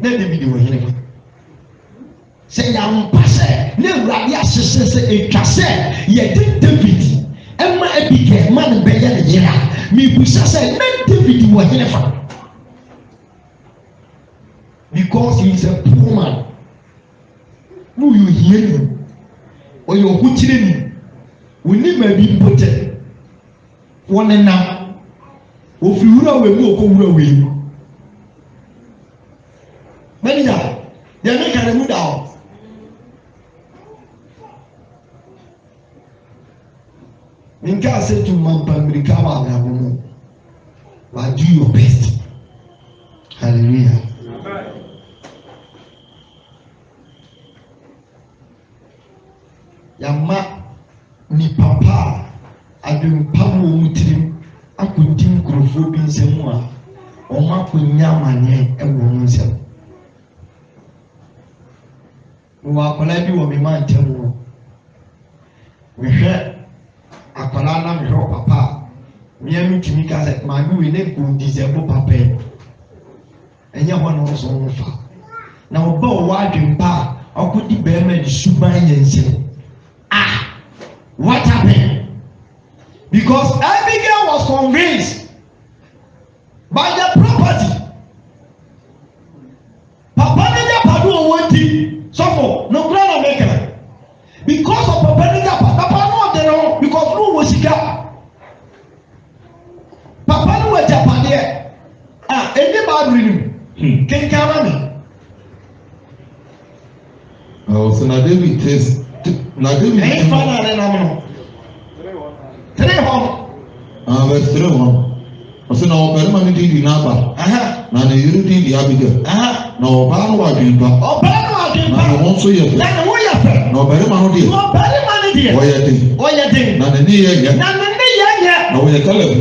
let David were here. Say, I'm passing, never radia says a cassette, yet David, and my big man, Bayer, me, we say, let David were here. Because he is a poor man. Who you hear him? Or you're putting him? We need to be important. One and now. If you run away, we'll come away. Many are. They make a move out. Minka said to Mampamrika, but do your best. Hallelujah. Yama ni papa adwempam wo mutirim akodim kurofo bi nsɛm a ɔma konya amane ɛwɔ no nsɛm wo akwala bi wɔ me mantam no mehwɛ akwala na mehwɛ papa mmea no tumi ka sɛ maame wei ne nkɔndi sɛ bo papa ɛnyɛ hɔ no nso ho fa na ɔba ɔwɔ adwempa a ɔkɔdi bɛrima de suban yɛ nsɛm. What happened? Because Abigail was convinced by the property. Papa Nija Padu wanted some no grand American. Because of Papa Nija Papa no because no was Sika. Papa no was Japan. Any bad renew. Can come on. So now David says. Na David ẹyin fana rẹ nam no 300 verse 3 ọsẹ na ọbẹrẹmà ni di n'aba na ne yere di Abigail na ọbaa no wà dwempa na ne wọn nso yẹ fẹ na ọbẹrẹmà no deɛ ɔyɛ den na ne ne yɛ na ɔyɛ Caleb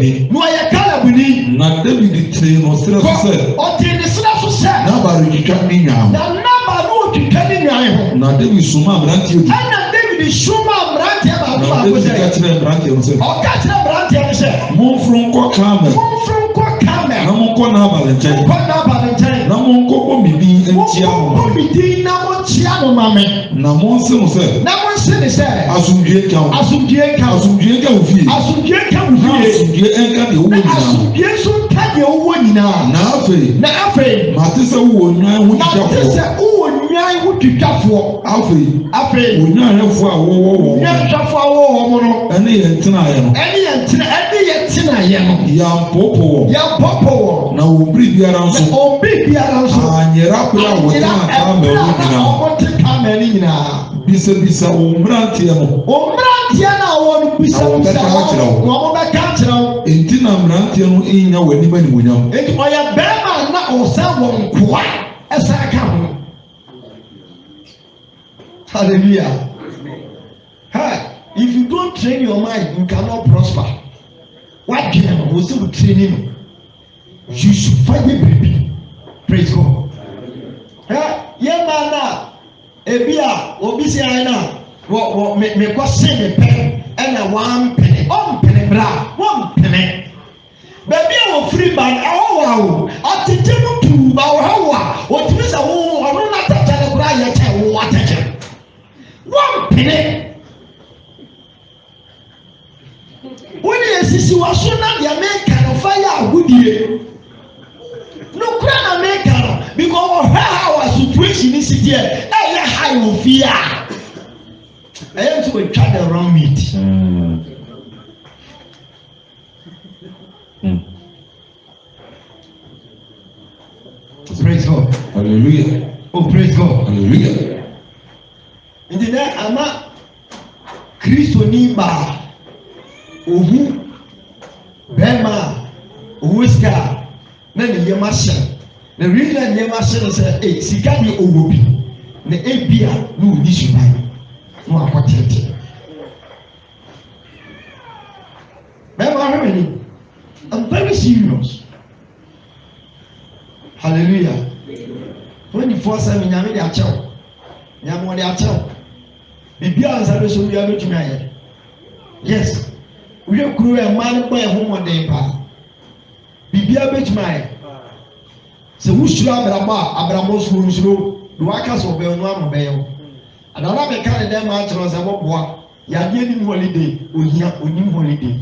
ni na David tiri na ɔsrɛ so sɛ n'aba retwitwa ne nyaa na David suma aberanteɛ bi suma aberanteɛ baako baako sɛ ɔka kyerɛ aberanteɛ no sɛ momforo nkɔ Carmel na monkɔ n'abale nkyɛn na monkɔ bɔ me din na monkyia no ma me na monse no sɛ asomdwie ka wo fie na asomdwie ɛnka deɛ wowɔ nyinaa na afei mate sɛ wowɔ nwan ho twitwafoɔ afei onyanhwɛfoɔ a wɔwɔ mo no ɛne yɛn tenaeɛ no yɛmpɔpɔ wɔn na wɔn biri biara nso anyɛra apere a wɔte Carmel nyinaa bisabisa wɔn mmeranteɛ no a wɔn bisabisa wɔn bɛka kyerɛ wo enti na mmeranteɛ no nya wɔn anim animonyam enti ɔyɛ bɛrima na ɔsɛ wɔn nkoa ɛsɛ ka ho. Hallelujah. Hey, if you don't train your mind, you cannot prosper. What can you also training? You should find a baby. Praise God. Hey, yeah, man, Ebia, Obisi Aina, me question the pen and a 1 penny, 1 penny, 1 penny. Baby, I will free man. Oh, I take you to Bawa. What is a woman? I don't know that I cry yet. What attention? 1 penny. When you see what so now the American fire good year. No crown American because of how our situation is here. I high of fear. I am to try the wrong meat. Praise God. Hallelujah. Oh, praise God. Hallelujah. Nti dɛ ama Kristo ni ba ohu bɛrima ohu sika na ne yɛm ahyɛ na wili na ne yɛm ahyɛ no sɛ sika deɛ ɔwɔ bi na ebia na ɔni suban na wakɔ tete I'm very serious. Hallelujah. 24/7 nyame de akyɛw. Nyame de akyɛw. Bibi ansa be so bia betumi ayɛ. Yes. We kuru e man boy ho modern pa. Bibi betumi ayɛ. Se wusura abrabo so wusuro, do aka so be no am be yo. Adana be kan dem ma kyerɛ sɛ boboa. Ya die ni holiday, ohia onim holiday.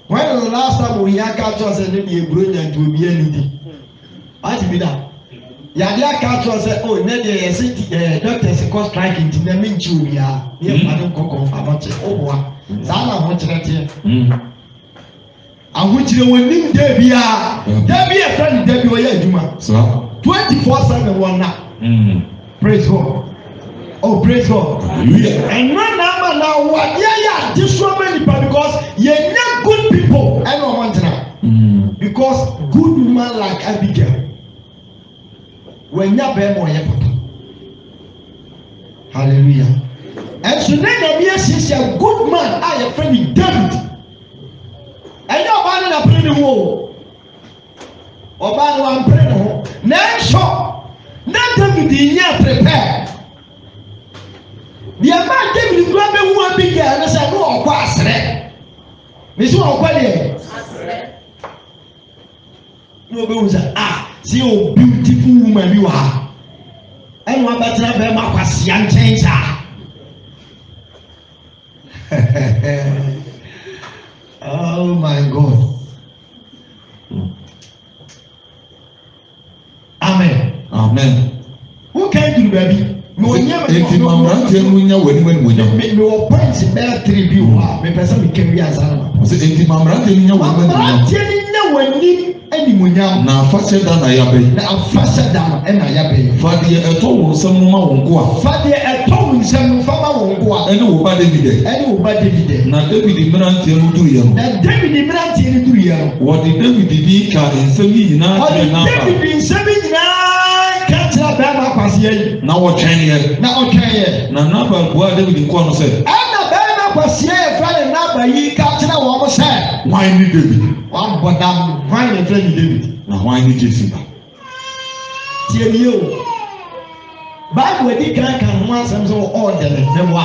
When was the last time we had catch and the brilliant to be anything? I be that. Yadia catch us oh, Neddy, doctors cause striking to the main Julia. Here, Madam Coco, about it. Oh, Zana wanted that here. And which you will name Debbie, Debbie, a friend, Debbie, or Juma. 24/7 one now. Praise God. Oh, praise God. And one number now, what? Yeah, this so many people because you're not good people. I don't want to know. Because good woman like Abigail, when you're better, more hallelujah. And so then, yes, a good man. I am friend David. And you're banning a pretty wall. Or ban one pretty. Now, sure. Not David, you're prepared. The man David is going to one big girl and say, no, pass it. Miss O'Quillian. No, see how beautiful woman you are. And one better have my question change. Oh my God. Amen. Amen. Who can do, baby? Eti mamrantie no nya wani me wo points bear 3 bi ho me pesa me kan wi ansa na so eti mamrantie no nya wani ani munyam na afase da na na yabe fade eto wo nsam no ma wo nko a fade eto wo nsam no fa ma wo nko a ene wo ba David na David mrantie no duru ye no wo de David di ka nsam yi na na David nsam yi na katra ba ma kwase yi na wo twen ye na Nabal bua David nko no se ana ba ma kwase ye fa le Nabal yi katra wo mo se why ni David one bodam why ni David na why ni Jesse tie ni o Bible di kan ho asem so order ne mo a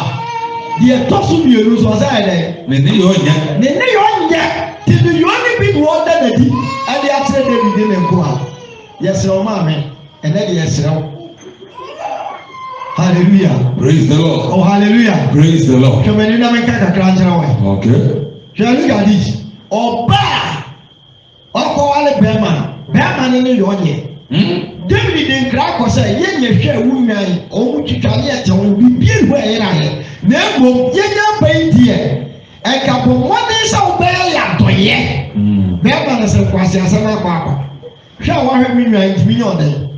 de to so bi elu so say de me ne yo nya ti the only big order that di and they are David ne nko a yes o ma me and then yes o hallelujah. Praise the Lord. Oh, hallelujah. Praise the Lord. Come on, you never get a crunch away. Okay. Shall look at this? Oba. Oko wale Beman in the Yonye. David in Cracker say, Yen share woman, or which you can yet be where I am. Never, Yen pay dear. And couple 1 day so bear to ye. Beman is a quasi as a papa. Shall I have me on day?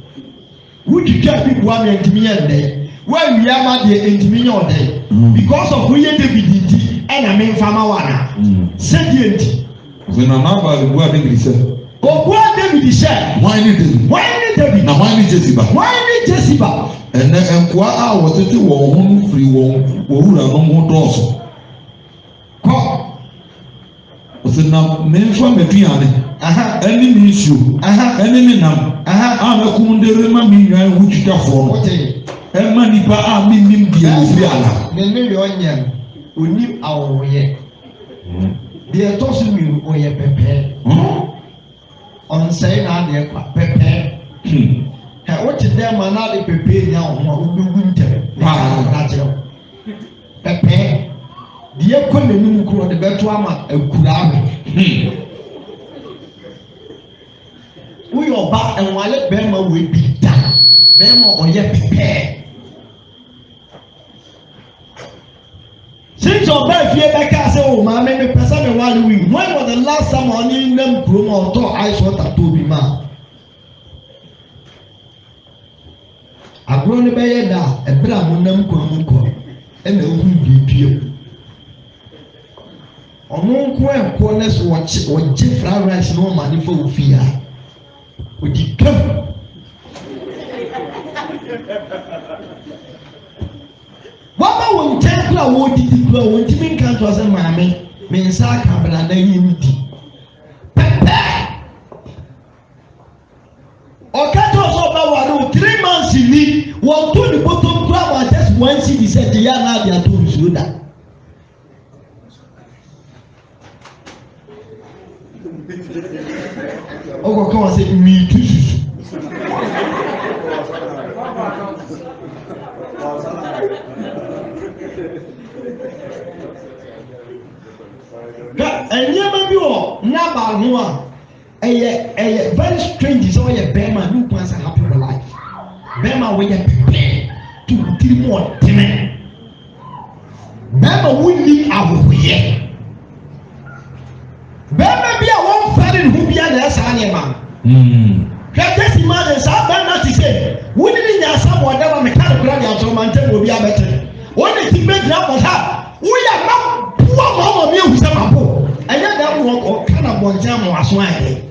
Would you get people 1 day? When we are the intimate day, because of who you David and I mean Famawana. Said when Nabal bua David said, oh, what David said, why ni David? Now why ni Jesse ba? And then kwa a was it wo hun free wo wura no mo doso. Ko. O se na menfa meduane. Any me issue. Any me nam. Amekum de rema mi nwan wutwita fo. Emma nipa a minim die ofi ala. Ne ne yo nya onim awoye. De to so mi oye pepe. On say na de kwa pepe. He what dem na de pepe nya ho ogugu ntem. Na je. Pepe. Die ko ne num kuro de beto ama akura ame. We oba enwale bema we bi da. Bema oye pepe. Since your birth, you ever say, oh, my baby, person, when was the last time on in them groom or talk? I saw that to be man. I grown a bear da, a brown them come, and the wound be pure. On one corners, watch or Jeff rice no money for fear. Would you come? Wama won temple a wo didi kura won timi nka to ase maame me nsa ka bra na yim di pepe okato so ba waro 3 months ni won to the bottom grab just one city said ya na dia to suda Oko kan say me too. Enyema bi o nyaba ho a eye very strange so ye bema no plans a happy life. Bema we ye prepare to three more time. Bema we need ahoye. Bema bi a won fare hu bia na esa ane ma. Kete si ma de sa bema ti say, we ni nya sa mo da ma me kan kura dia so man tem obi abete. Woni ti be gra mo ha. We are not poor mama me hu se ma po. Anya da mo ko kana mo nja mo aso ade.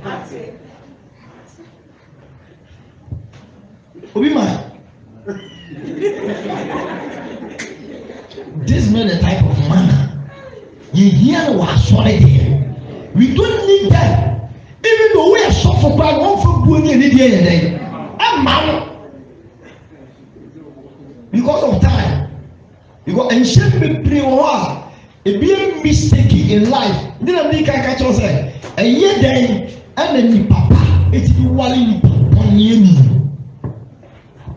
Obi ma. This man a type of man. You hear what sorry there. We don't need that. Even though we are suffer by one for doing any day. I'm man. Because of time. Because and shame me pray war. It be a mistake in life. Didn't make a catch us a year day and then papa. It's the wally on you.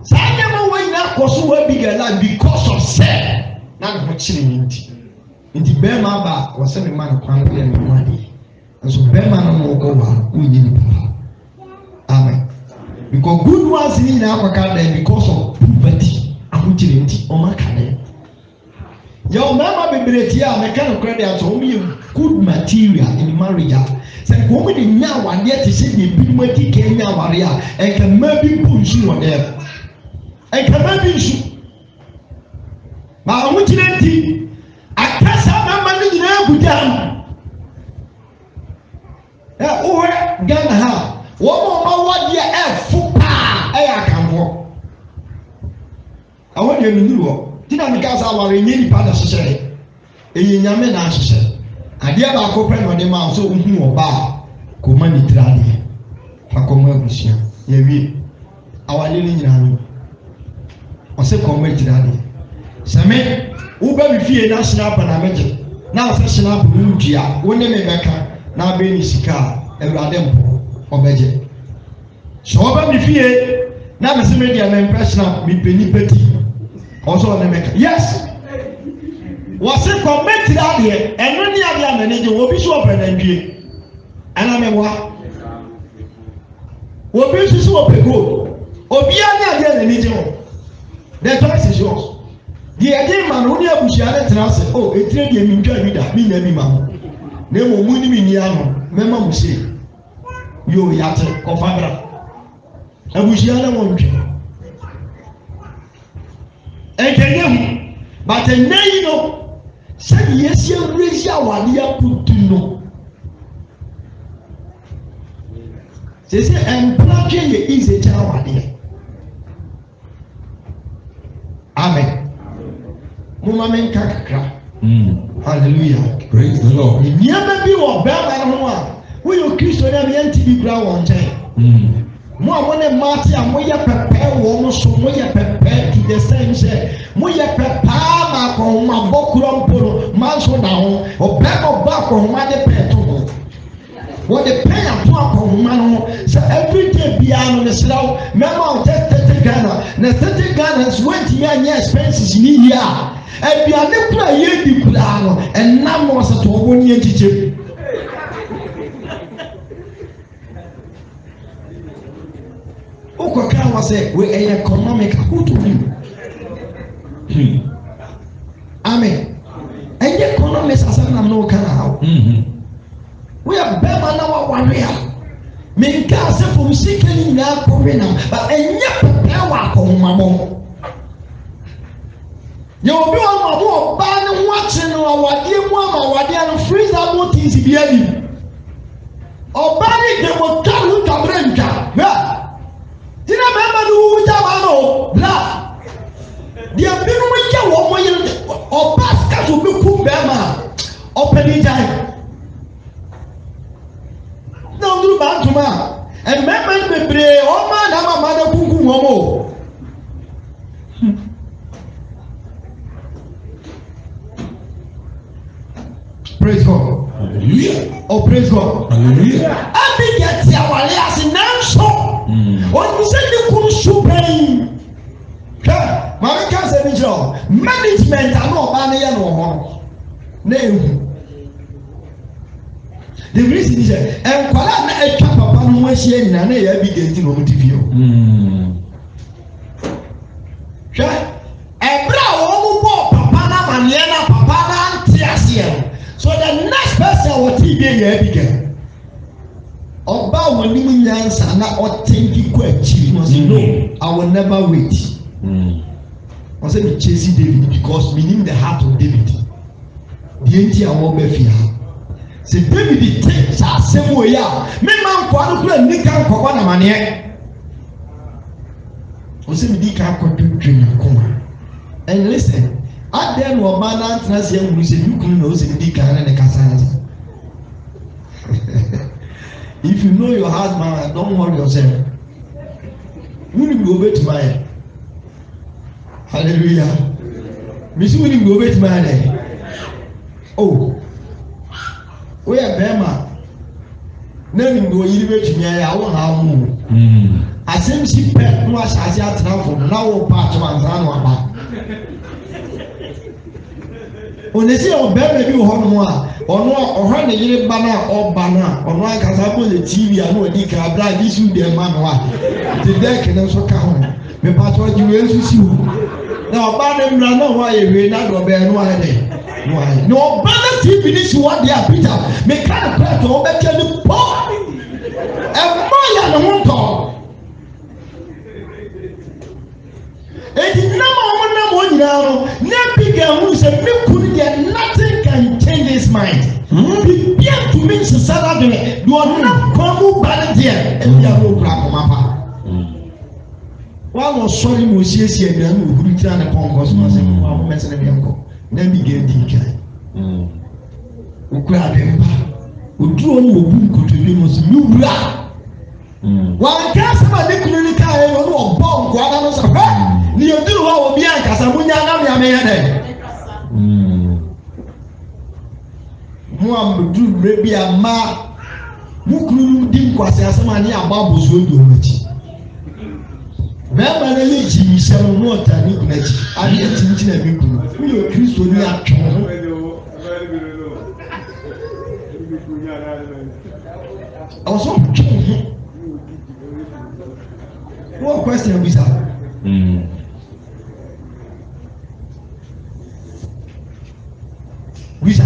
So I never went that cause we bigger life because of sin. Not what chilling in the bear maba was sending man upon me and money. And so bear man will go on. We need papa. Amen. Because good ones in Africa then because of poverty. I'm chilling on my career. Your mama be bretia me kan credit so me good material in marriage. Say go me nya wan dey to say the big mati Kenya waria e kan ma bi punsu wo there. E kan ma bi nsu. Ma amu tinenti akasa mama ni nyina gudam. O Ghana ha wo mo ma wo dey e fu pa e ya kan wo. Awo dey mi wo. Tina mikasa aware nye nipa da hyehyɛ eyi nyame na hyehyɛ adeɛ ba ko pɛ no de ma so hu oba ko ma ni trade fa ko ma busia ye wi awale ni nyina no o se ko ma trade same wo ba mi fie na snap na meje na o se snap mu dua wo ne me beka na be ni sika ewurade mpo obeje so ba mi fie na me se me dia me impression mi peni peti also on make yes was it commit that here and no near the manager will be so open and be and I mean what will be so open go obi anya there the manager the choice is yours the again man who near bushia let say oh e trade me ntwa bi da me na bi ma na mo mu ni mi ni ano mema mu say yo yate ko fabra abushia na won ntwa but now you know, said yes, you raise your one year put to know. They say, I'm plugging you is a child. Amen. Mumamen kakra. Hallelujah. Praise the Lord. If you never be what Baba, we will Christian and TV ground one time. Mo amone mati amoye pepe wo mo so moye pepe to the same say moye pepe ma ko ma bokuro mporo man so da ho obeko ba ko ma de pe to ho wo de pe ya to ko ma no so every day bia no ne sraw mema o tete Ghana na tete Ghana is went me anya expenses ni here e bia ne kura ye di kura no en na mo so to oboni echiche Oko kan wa say we economic who to you. Amen. And economics as I'm no can how. We are better now one real. Me ka say from seeking na komena but enya prepare wa ko mamo. You obi wa mamo ba ne watching no awade mu ama awade no freeze about things bi ani. Oba ni de mo ka lu kabre nka. Tina mama do jamano bla dia binu ya wo mo yin o paska to be ku be ma o pedi jai bebree ọma na mama na kunkum ọmọ. Praise God. Hallelujah. Oh, praise God. Hallelujah. Abigail ti awale ase nanso. Oni se ni kun supen. Hwɛ, maame ka sɛ bi kyerɛ management a na ɔbaa no yɛ no wɔ hɔ na ehu. The reason is sɛ nkwadaa na atwa papa no ho ahyia nyinaa na yɛ Abigail ti na ɔmo ti fie o. Hwɛ, ɛbrɛ a wɔn bɔ papa na amaneɛ na papa na ante aseɛ no. So the next person wɔ ti bi yɛ Abigail. Ọba wɔ nimu nyansa na ɔtɛnki kɔ akyi no say no, I will never wait. Ɔsɛ mi chase David because me nim the heart of David. Die nti a wɔbɛ fi ha. Sɛ David te saa asɛm wɔ yi a me ma nkɔa no kura nika nkɔkɔ na maneɛ. Ɔsɛ mi di ka akɔ twitwi na kɔma. And listen. Adan no ọba na ntena se ehuru se dukunu na o se di kan na ne kasa asa. If you know your husband, don't worry yourself. Wuni bi obetima yɛ. Hallelujah. Misi wuni bi obetima yɛ. Oh. O yɛ bɛrima. Na ni bi oyiri betumi yɛ awo ha mu. Asɛm si pɛ no ahyase atena fo na wo pa ato ansa no aba. Onesi ọbẹ̀rẹ̀ bi wọ hɔ nom a ɔno ɔhɔ ne yere ba na ɔba na ɔno ankasa bɔ ne TV a na ɔdi ka abira adi su deɛ ma no a te dɛk ne nso ka ho mepatɔ gyi wei nso si wo na ɔba ne mmira na ɔhɔ ayɛ wei na de ɔbɛn no ayɛ dɛ na ɔba na TV ne si wɔ deɛ a Peter meka ne pɛtɛ ɔbɛkyɛ ne pɔ ɛmɔ yɛ ne ho ntɔ eti nam a wɔn nam wɔn nyinaa no ne Abigail ho sɛ ne kunu deɛ nothing can change his mind. Bibia tumi nsesa da de deɛ ɔnam kwan mu ba ne deɛ ebi a wɔkura akoma pa. Wɔn sɔre mu osiesie aduane wɔ huru tira ne pɔnkɔ so ɔsɛ wɔn a wɔn mɛsɛn bi nkɔ na Abigail di nkan. Okura adempa oduro no wɔ bu nkotodwe mu so miwura. Wɔn nka sɛ ma ne kunu ne kaa yɛ wɔn ɔbɔ nkwadaa no sɛ hɛ. Ni oduru hɔ obi ankasa mu nya nam ya me yɛ dɛ. Mu amuduru mmerɛ bi a ma mu kunu di nkwasi asɛm a ne aba abosuo di wɔn akyi. Bɛrima no yɛ gyi nsɛm mu ɔta ne kunu akyi. Adeɛ tintin na mi kunu. Mu yɛ Kristo ni atwe ho. Ɔsɔ twe ho. Wọ́n question bi sa. Bisa.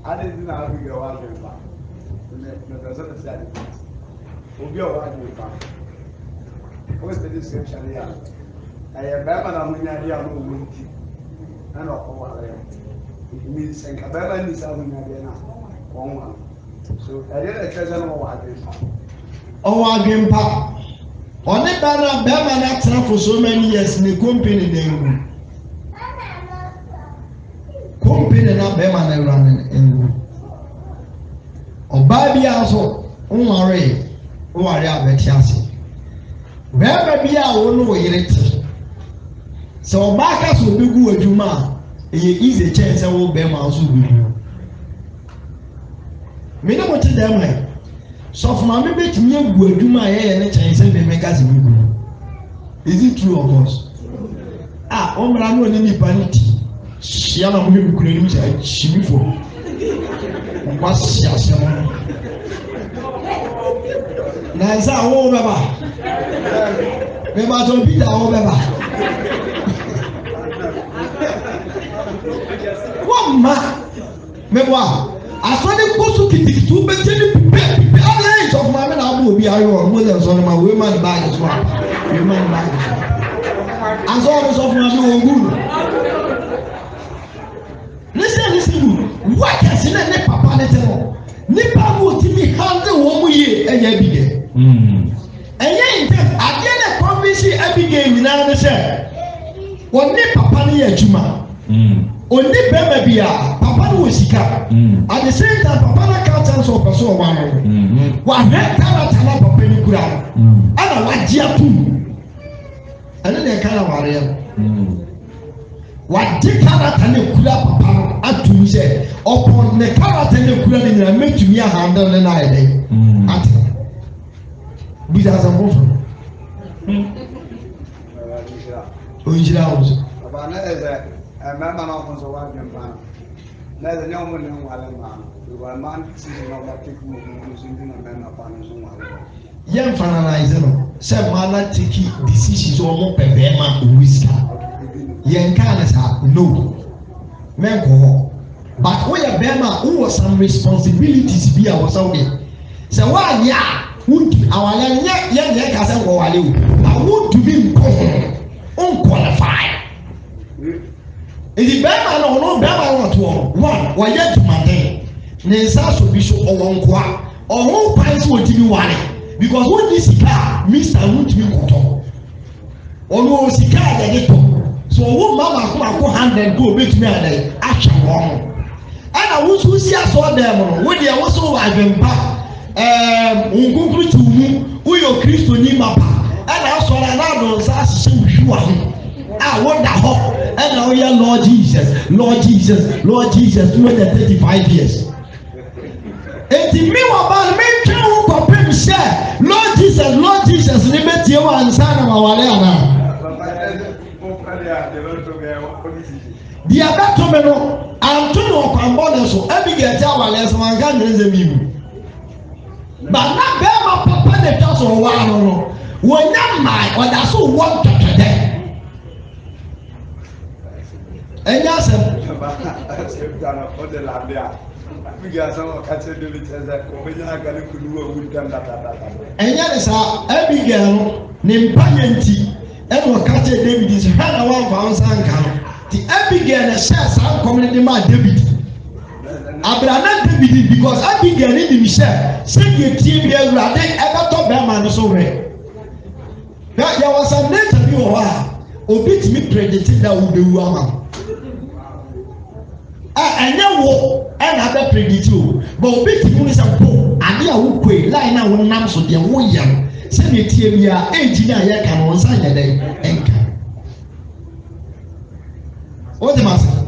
Ade di na abi ga wa de ba. Ne pesa de se ade. Obi o wa de ba. O se de se sharia. Aye ba ba na munya dia no wo nti. Na no ko wa le. Mi se ka ba ba ni sa munya dia na. Ko wa. So ade de kesa no wa de ba. O wa de mpa. Ɔne ba na bɛrima na tena for so many years ne company na ewu. Company na bɛrima na ewura ne ewu. Ɔbaa bi a nso nware abɛte ase. Bɛrima bi a wɔn wɔ yere te. Sɛ ɔbaa ka so obi gu adwuma a ɛyɛ easy kyɛn sɛ wɔn bɛrima nso gu. Mene mo te dɛm hɛ. Sɔfo maame betumi egu adwuma a yɛyɛ ne kyɛn sɛ bɛmɛ gasi mi gu. Is it true of us? Ɔmra no ne nipa ne ti. Hyia na mo mi kura nim sɛ hyimi fo. Ɔba hyia asɛm no. Na nsa awo bɛba. Bɛba tɔ Peter awo bɛba. Wɔn mma mɛbɔ a asɔre koso kitikiti wo bɛ gye ne pipe. Of my men, I will be our mothers on my women bag as well. Women bag as always of my good. Listen, what has in a papa letter? Nipa will be handle 1 year and yet begin. And yet, again, a promise Abigail in another said, what Nipa Pani Juma. Oni bema bia papa no sika. At the same time papa na ka chance of person o wan no. Wa he character na papa ni kura. Ana wa gia pu. Ana na ka na ware. Wa di character na kura papa atu se upon the character na kura ni na metumi a handle na na ide. At bisa za mo. Onjira onzo. Baba na eze mama na onzo wa jempa. Na eze nyo mo ni wale ma. Wa man si no ma tiku mo so ndi na mama pa no so wale. Yem finalize no. Se mana take decisions o mo pebe ma o wiska. Yen kan sa no. Men ko. But we ya be ma who was some responsibilities be a was out there. Se wa nya would awale yen ka se ko wale o. I want to be unqualified. If the bema no bema to one, why yet to maintain? Nesa so be so owonkwa. Or who price will give you one? Because what this car, Mr. won't be caught. Or no sika get so who mama come 100 go make me and action wrong. And I want to see us all them when they also have been back. Unkunkuru to mu, who your Christo ni mapa. And I saw another sass I wonder how. And now here, Lord Jesus, Lord Jesus, Lord Jesus, 235 years. And the me about me too compare share. Lord Jesus, limit you and son of our Lena. The abatomeno, Antonio Pambono, so every get our lesson and can raise a meme. But not Bema Papa the toss of one. When not my, or that's so one today. And yes, and yes, Abigail, named Panyanti, and what catch David is had a 1,000 count. The Abigail says, I'm coming to my David. Abraham David because Abigail in Michelle said the team here rather ever top Berman so red. Now there was a nature you are. Obit me predicted that will be woman. And now what? And other predict you. But obit you is a poor. And they are who quay line out one name so they are one young. Send the team here, engineer here can one side of the anchor. What the master?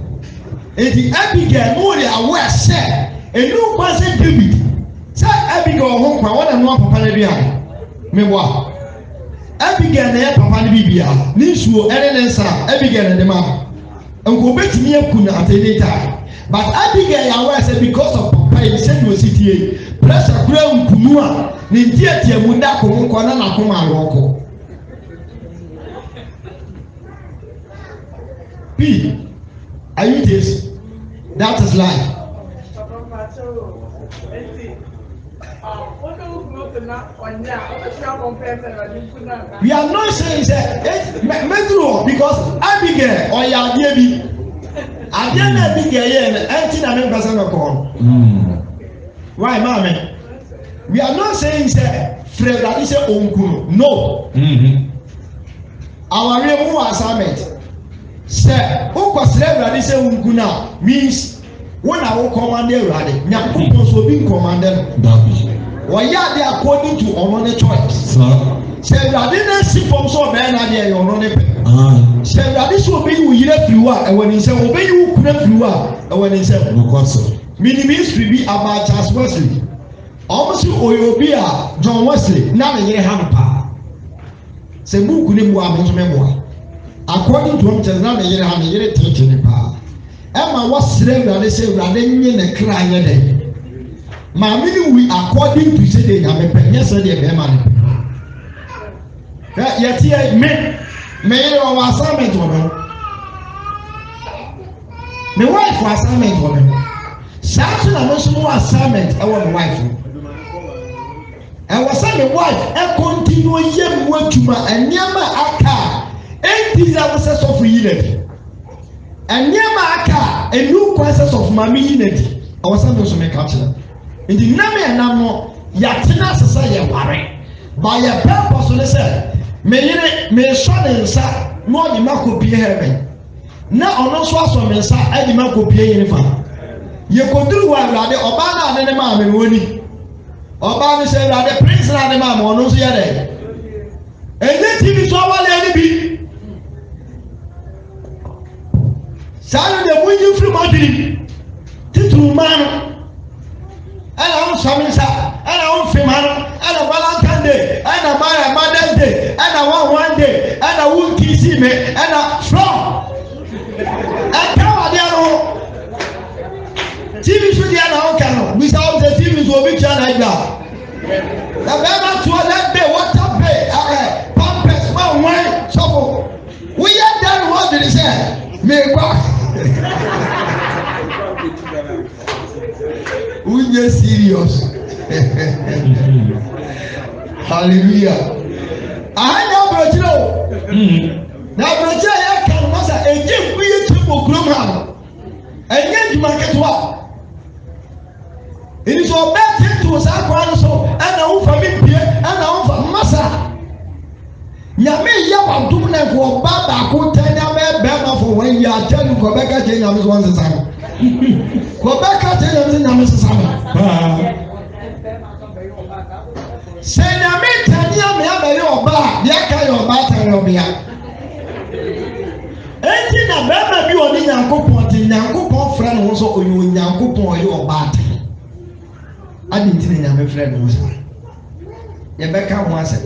And the Abigail more aware said, a new person David. Say Abigail home for one and one papa behind. Me what? Abigail na papa ni bibia ni suo ene nsa Abigail na dem a enko betimi akuna atenita but Abigail aware say because of papa he said no sitie pressure kura nkunu a ne ntiatia mu da ko nko na na ko ma roko P are you this that is life. We are not saying that metro because Abigail or your baby. Abigail and 19% why, mommy? We are not saying that Fred is a uncle. No. Our real assignment. Sir, who was Fred is a uncle now means when I will command the rally. Nyakupo so being commanded. Why are they according to our choice? Say, I didn't see from so bad idea your own. Say, I didn't obey you yet you are, and when he said, obey you couldn't you are, and when he said, no concern. Meaning ministry be about Charles Wesley. Almost you Oyobia, John Wesley, now a year hamper. Say, who couldn't walk into memoir. According to him, there's not a year and a year teaching the power. Emma was slave, and they say, rather than a crying a day. Mammy, we according to say they have a penny, yes, they have money. Yet, here, me, our assignment woman. The wife was assignment woman. Samson and also more assignment, I want a wife. I was saying, wife, I continue young work to my and Yama Aka, 8 hours of unity. And Yama Aka, a new process of Mammy unity. I was supposed to make capture. In the name and Namo, Yatina Society worry. By a purpose, they said, may son and son, more than Marco be heaven. na ɔno nso asɔ me nsa ɛde ma kɔpie yere fa yɛkɔduru wɔ awurade ɔbaa no ade ne maame no wɔni ɔbaa no sɛ awurade prince no ade maame ɔno nso yɛ dɛ ɛnyɛ tv so awale ani bi saa no deɛ monyi mfiri mu adwiri titiri maa no ɛna ɔnsɔ me nsa ɛna ɔmfim ha no ɛna valentine day ɛna mother's day ɛna one day ɛna wonkisi me ɛna from ɛka wadeɛ no ho tv so deɛ na ɔka no bisa wɔm sɛ tv so obi tua na agya na bɛrima toɔ that day water pay pampers ma wɔn sɔfo woyɛ dan no wɔdwene sɛ meekwa wonyɛ serious hallelujah ahanyɛ abrɛkyerɛ o na abrɛkyerɛ yɛ ka no masa ɛgye mpo yɛ twɛ kurom ha no ɛnyɛ adwuma ketewa ɛni sɛ ɔbɛtete saa kwaa no so ɛna wofa me pie ɛna wofa masa nyame yɛ wadom na nka ɔba baako tɛ na bɛɛbɛɛma fo wɔn yɛ akyɛ no kɔbɛka kyɛ nyame so wɔnsesa no kɔbɛka kyɛ nyame so nyame sesa no sɛ nyame tania me abɛyɛ ɔba a deɛ aka yɛ ɔba atare ɔbea enti na bɛɛma bi ɔne nyankopɔn te nyankopɔn frɛ no ho sɛ ɔyɛ onyankopɔn ɔyɛ ɔba atare adi nti na nyame frɛ no ho saa yɛbɛka ho asɛ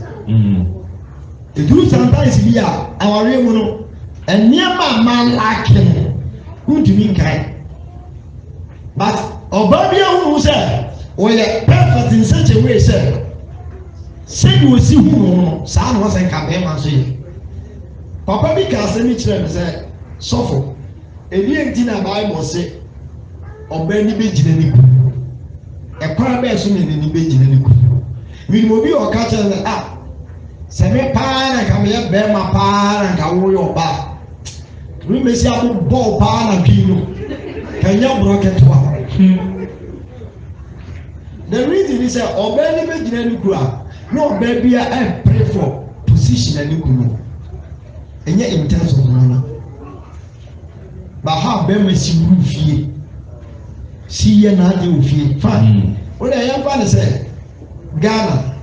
eduru sometimes bi a awareɛ mu no nneɛma a ma laake no wontumi nkae but ɔbaa bi ahunu sɛ ɔyɛ perfect in such a way sɛ sɛbi osi hu no saa na wɔsɛ nka bɛrima nso yɛ papa bi ka asɛm yi kyerɛ me sɛ sɔfo ɛni nti na Bible sɛ ɔbaa ni bɛgyina ne ku ɛkwan bɛɛ so na n'ani bɛgyina ne ku minimu obi ɔka kyerɛ sɛ a sɛme paa na nka meyɛ bɛrima paa na nka woyɛ ɔbaa rumesi abobɔ paa na dwi no kanyɛ borɔ ketewa the reason is sɛ ɔbaa ni bɛgyina ne ku a na ɔbaa bi a pray for position na ne ku no ɛnyɛ intense ɔmo no ba ha bɛrima si wuru fie si yɛ n'ade wɔ fie fine wɔn a yɛn fa ne sɛ Ghana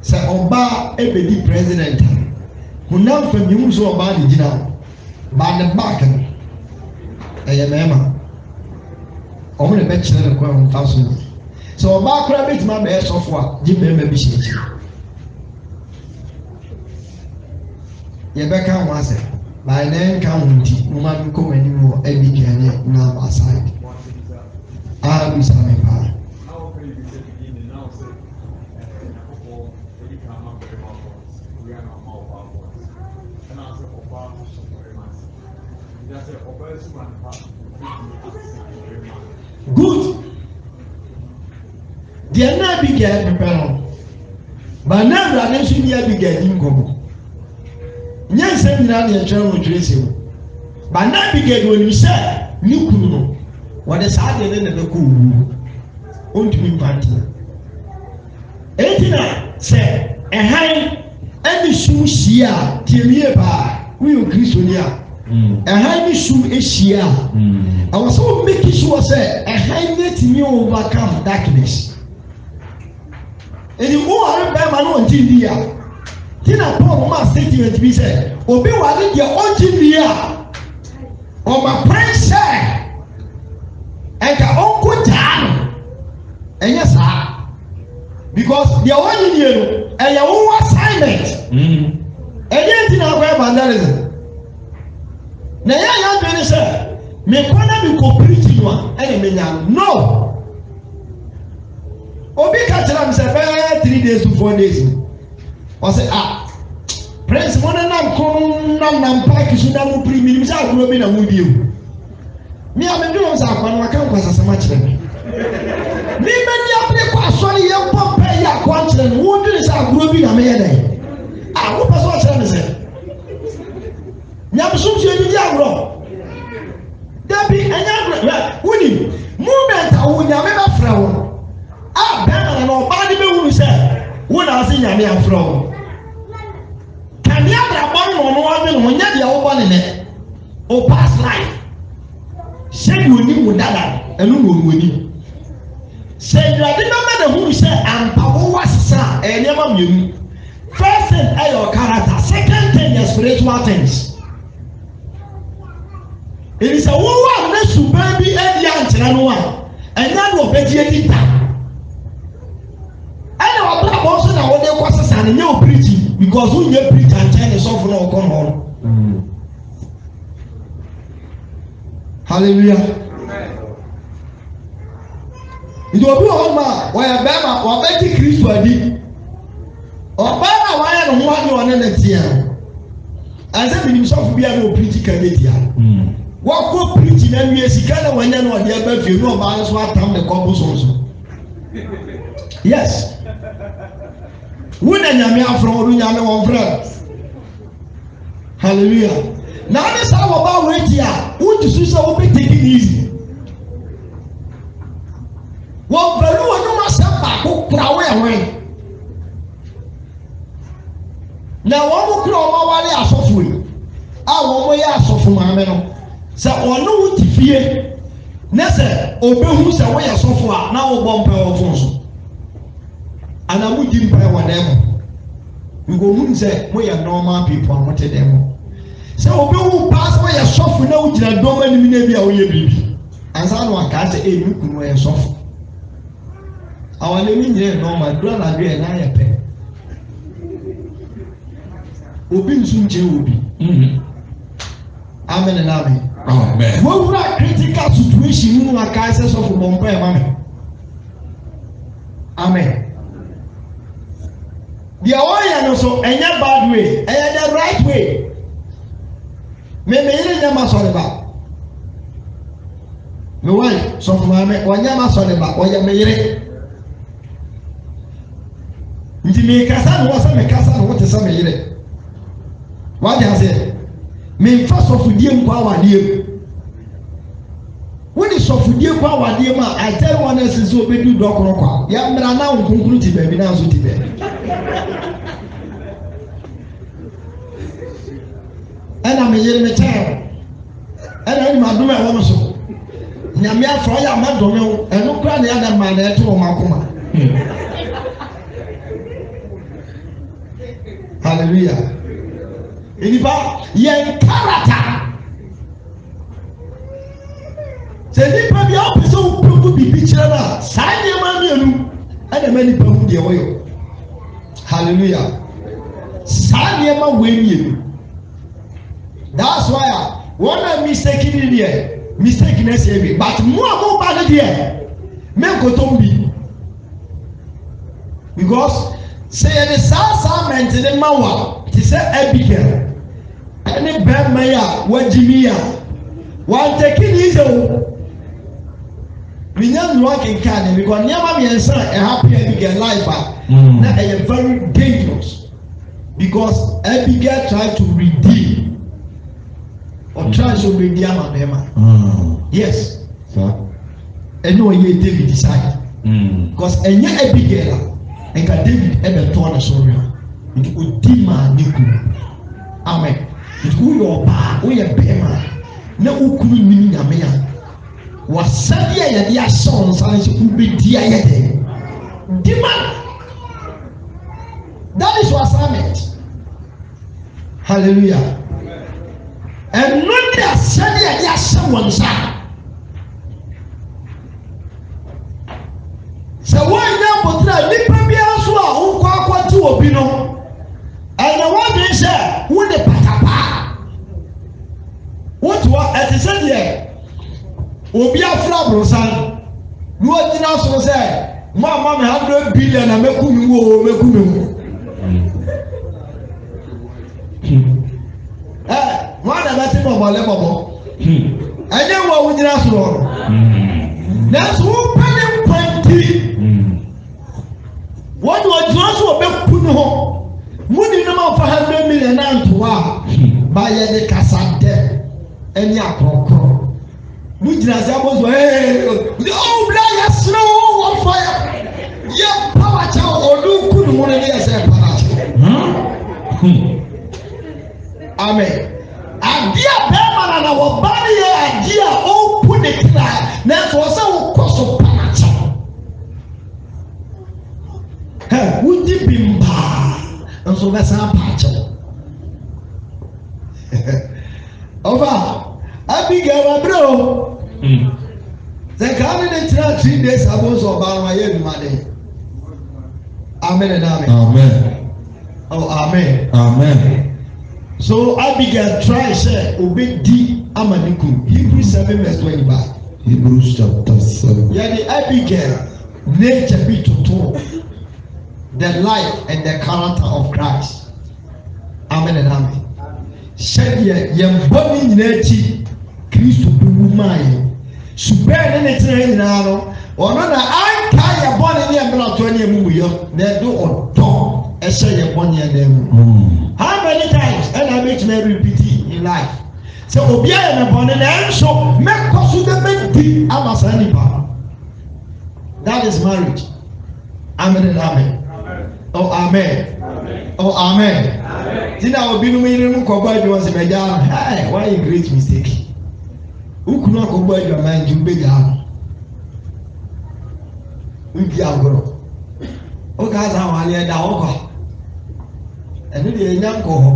sɛ ɔbaa ebedi president honam fam yi mu sɛ ɔbaa ne gyina ba ne back no ɛyɛ mɛɛma ɔmo ne bɛkyerɛ ne kwan nfa so sɛ ɔbaa koraa bɛtumi abɛyɛ sɔfo a gye mɛɛma bi hyɛ akyire yɛbɛka ho asɛ baa ne nka ho nti mo ma nkɔ mo anim wɔ ɛbi kɛnɛ na aside bisa me paa good deɛ na bi gɛ pepɛ no ba na awurade nso ni abi gɛ di nkɔmɔ nyɛ nsɛm nyinaa deɛ nkyɛn no twerɛ sɛ mu ba na bi gɛ wɔnim sɛ ne kunu no wɔde saa deɛ ne na bɛkɔ owu ɔntumi mpa ntina eti na sɛ ɛhan ɛne sum hyia a tie wie paa woyɛ kristoni a ɛhan ne sum ahyia a ɛwɔ sɛ wo make sure sɛ ɛhan ne tumi overcome darkness edi wo are bɛrima no ɔngye nni a tina Paul ma statement bi sɛ obi wade deɛ ɔngye nni a ɔma pray sɛ ɛnka ɔnko gyaa no ɛnyɛ saa because deɛ wɔnye nie no ɛyɛ wo assignment ɛnyɛ nti na akɔ evangelism na yɛ ayɛ adwene sɛ mekɔ na mekɔ preach no a ɛna menya no obi ka kyerɛ me sɛ bɛyɛ 3 days to 4 days ɔsɛ prince mo ne nam kɔn nam paaki so na mo piri mi nim sɛ agorɔ bi na mo bi o mi a mi dun sɛ akɔ no aka nkɔ asasɛm akyerɛ mi mi bɛ di abiri kɔ asɔre yɛ bɔ pɛ yɛ akɔ akyerɛ no wɔn dun sɛ agorɔ bi na mi yɛ dɛ a wo pɛ sɛ ɔkyerɛ mi sɛ nyamsumsu ebi di agorɔ dabi ɛnyɛ agorɔ wuni movement a wo nyame bɛ fɛ wo a bɛrɛ na ɔbaa de bɛ wuru sɛ wo na ase nyame afrɛ wo kanea abrabɔ no ɔno ɔde no nyɛ deɛ wobɔ ne nɛ o past life sɛ you ni mu dada ɛnu na olu ni sɛ ɛdade bɛma na hu sɛ ampawo wa sisa ɛyɛ nneɛma mmienu first thing ɛyɛ your character second thing yɛ spiritual things ɛni sɛ wɔn wa ne suban bi ɛdi ankyerɛ no a ɛnya na ɔbɛgye edi ta ɛna ɔbɛn abɔ nso na wɔde kɔ sisa ne nye o preaching because who nye preacher nkyɛn ne sɔfo na ɔkɔ na ɔno. Hallelujah. Nti obi wɔ hɔ ma wɔyɛ bɛrima wɔbɛgye Kristo adi ɔbaa na wɔayɛ ne ho adi ɔne ne tia ɛnsɛ binim sɔfo bi a na ɔpirikyi ka ne tia wɔkɔ pirikyi na nwie sika na wɔnyɛ na ɔde ɛbɛ fie na ɔbaa nso atam ne kɔbo sonso yes wo na nyame afrɛ wɔn nyame wɔn frɛ hallelujah na ade saa wɔbaa wɔ eti a wotu so sɛ wɔbɛ take it easy wɔn pɛlu wɔn nom asɛm baako kura wɔyɛ wɔn na wɔn mo kura wɔn awale asɔfo yi a wɔn mo yɛ asɔfo maame no sɛ ɔno wo ti fie ne sɛ obehu sɛ wɔyɛ sɔfo a na wɔbɔ mpɛ wɔ fon so ana mo di mpɛ wɔ dɛm mo nkomu sɛ mo yɛ normal people a mo te dɛm sɛ obehu paa sɛ wɔyɛ sɔfo na wogyina dɔm anim na bi a wɔyɛ biribi ansa na waka sɛ eyi mi kunu wɔyɛ sɔfo awale mi nyɛ normal dura na dura na ayɛ pɛ obi nso nkyɛn obi amen na amen wowura critical situation mu aka sɛ sɔfo bɔ mpa ɛma me amen deɛ wɔyɛ no so ɛnyɛ bad way ɛyɛ the right way yere nyɛ ma sɔre ba me wife sɔfo maame wɔnyɛ ma sɔre ba wɔyɛ me yere nti me kasa no wɔ sɛ me kasa no wote sɛ me yere wadi ase me nfa sɔfodie nkɔ awadeɛ wodi sɔfodie nkɔ awadeɛ mu a atɛre wɔn ɛsɛ sɛ obɛdi dɔkorɔ kɔ a yɛmmra na nkonkuru ti baabi na nso ti baabi ɛna me yere me kyɛn ɛna ɛnim adom a ɛwɔ me so nyame afɔ ɔyɛ ama dɔme wo ɛno kora ne yɛda ma na ɛto wɔn akoma hallelujah nipa yɛn character sɛ nipa bi a ɔpɛ sɛ ɔpɛku biribi kyerɛ no a saa nneɛma mmienu ɛna ma nipa hu deɛ wɔyɛ hallelujah saa nneɛma wɔ mmienu that's why a wɔn a mistake ni deɛ mistake na ɛsɛ bi but mu a mo ba ne deɛ me nkotom bi because sɛ yɛde saa mɛntene ma wa te sɛ Abigail ɛne bɛrima yi a wagyi mi a wantaki ne yie o minya nnua kenkan ne because nneɛma mmiɛnsa a ɛhapi Abigail life a na ɛyɛ very dangerous because Abigail try to redeem or try to redeem ama bɛrima yes ɛne ɔyɛ David side because ɛnyɛ Abigail a nka David ɛbɛ tɔɔ ne so wia nti odi maa ne kunu amen nti woyɛ ɔbaa woyɛ bɛrima na wokunu nim nyame a wasade a yɛde ahyɛ wo nsa no sɛ wobɛdi ayɛ dɛn di ma that is your assignment hallelujah ɛno de asɛde a yɛde ahyɛ wo nsa sɛ woanya abotire a nnipa biara so a wokɔ akɔte wɔ bi no ɛna wɔde sɛ wode patapaa wote hɔ ɛte sɛ deɛ obi afra aborosan na wɔgyina so sɛ mo ama me 100 billion na mɛku me mu o mɛku me mu wɔn na bɛte ma ɔbɔle bɔbɔ ɛnyɛ wo a wogyina so hɔ nanso wopɛ ne nkwanti wɔde ɔgyina so ɔbɛku ne hɔ muni nam afa 100 million na ntoa ba yɛ de kasa dɛ ɛne akorɔkorɔ mu gyina sɛ abɔ so ɔwura yɛ sene wo wɔ fa yɛ power kyɛ ɔdo ku ne ho ne yɛ sɛ power kyɛ amen adeɛ bɛrima na wudi bimba nso bɛsan paakyɛw ɔfa Abigail abirɛ o sɛ kaa ne ne tena 3 days abo nso ɔbaa no ayɛ adwumade amen and amen. Amen. Oh, amen. Amen. So Abigail try say obedi amaniku. Hebrews 7:25. Hebrews chapter 7. Yeah, the Abigail nature be to the life and the character of Christ. Amen and amen. Shedia yemboni nyinachi Kristo bi mumai. Super ne tena nyina no. Ono na anka ya boni ne mbra to ne mu yo. Na do odo ɛhyɛ yɛ bɔnne ɛdan mu. How many times ɛna make me repeat in life? Sɛ obi ayɛ ne bɔnne na ɛnso mɛkɔ so de mɛdi ama saa nipa. That is marriage. Amen and amen. Oh amen. Oh amen. Tina obi no mi mu kɔ bɔ adwuma sɛ mɛgya ano. Hey, why a great mistake? Ukunu akɔ bɔ adwuma nju mbɛgya ano. Nbi agorɔ. O ka sa wɔn alɛ da ɔkɔ. Ɛno deɛ ɛnya nkɔ hɔ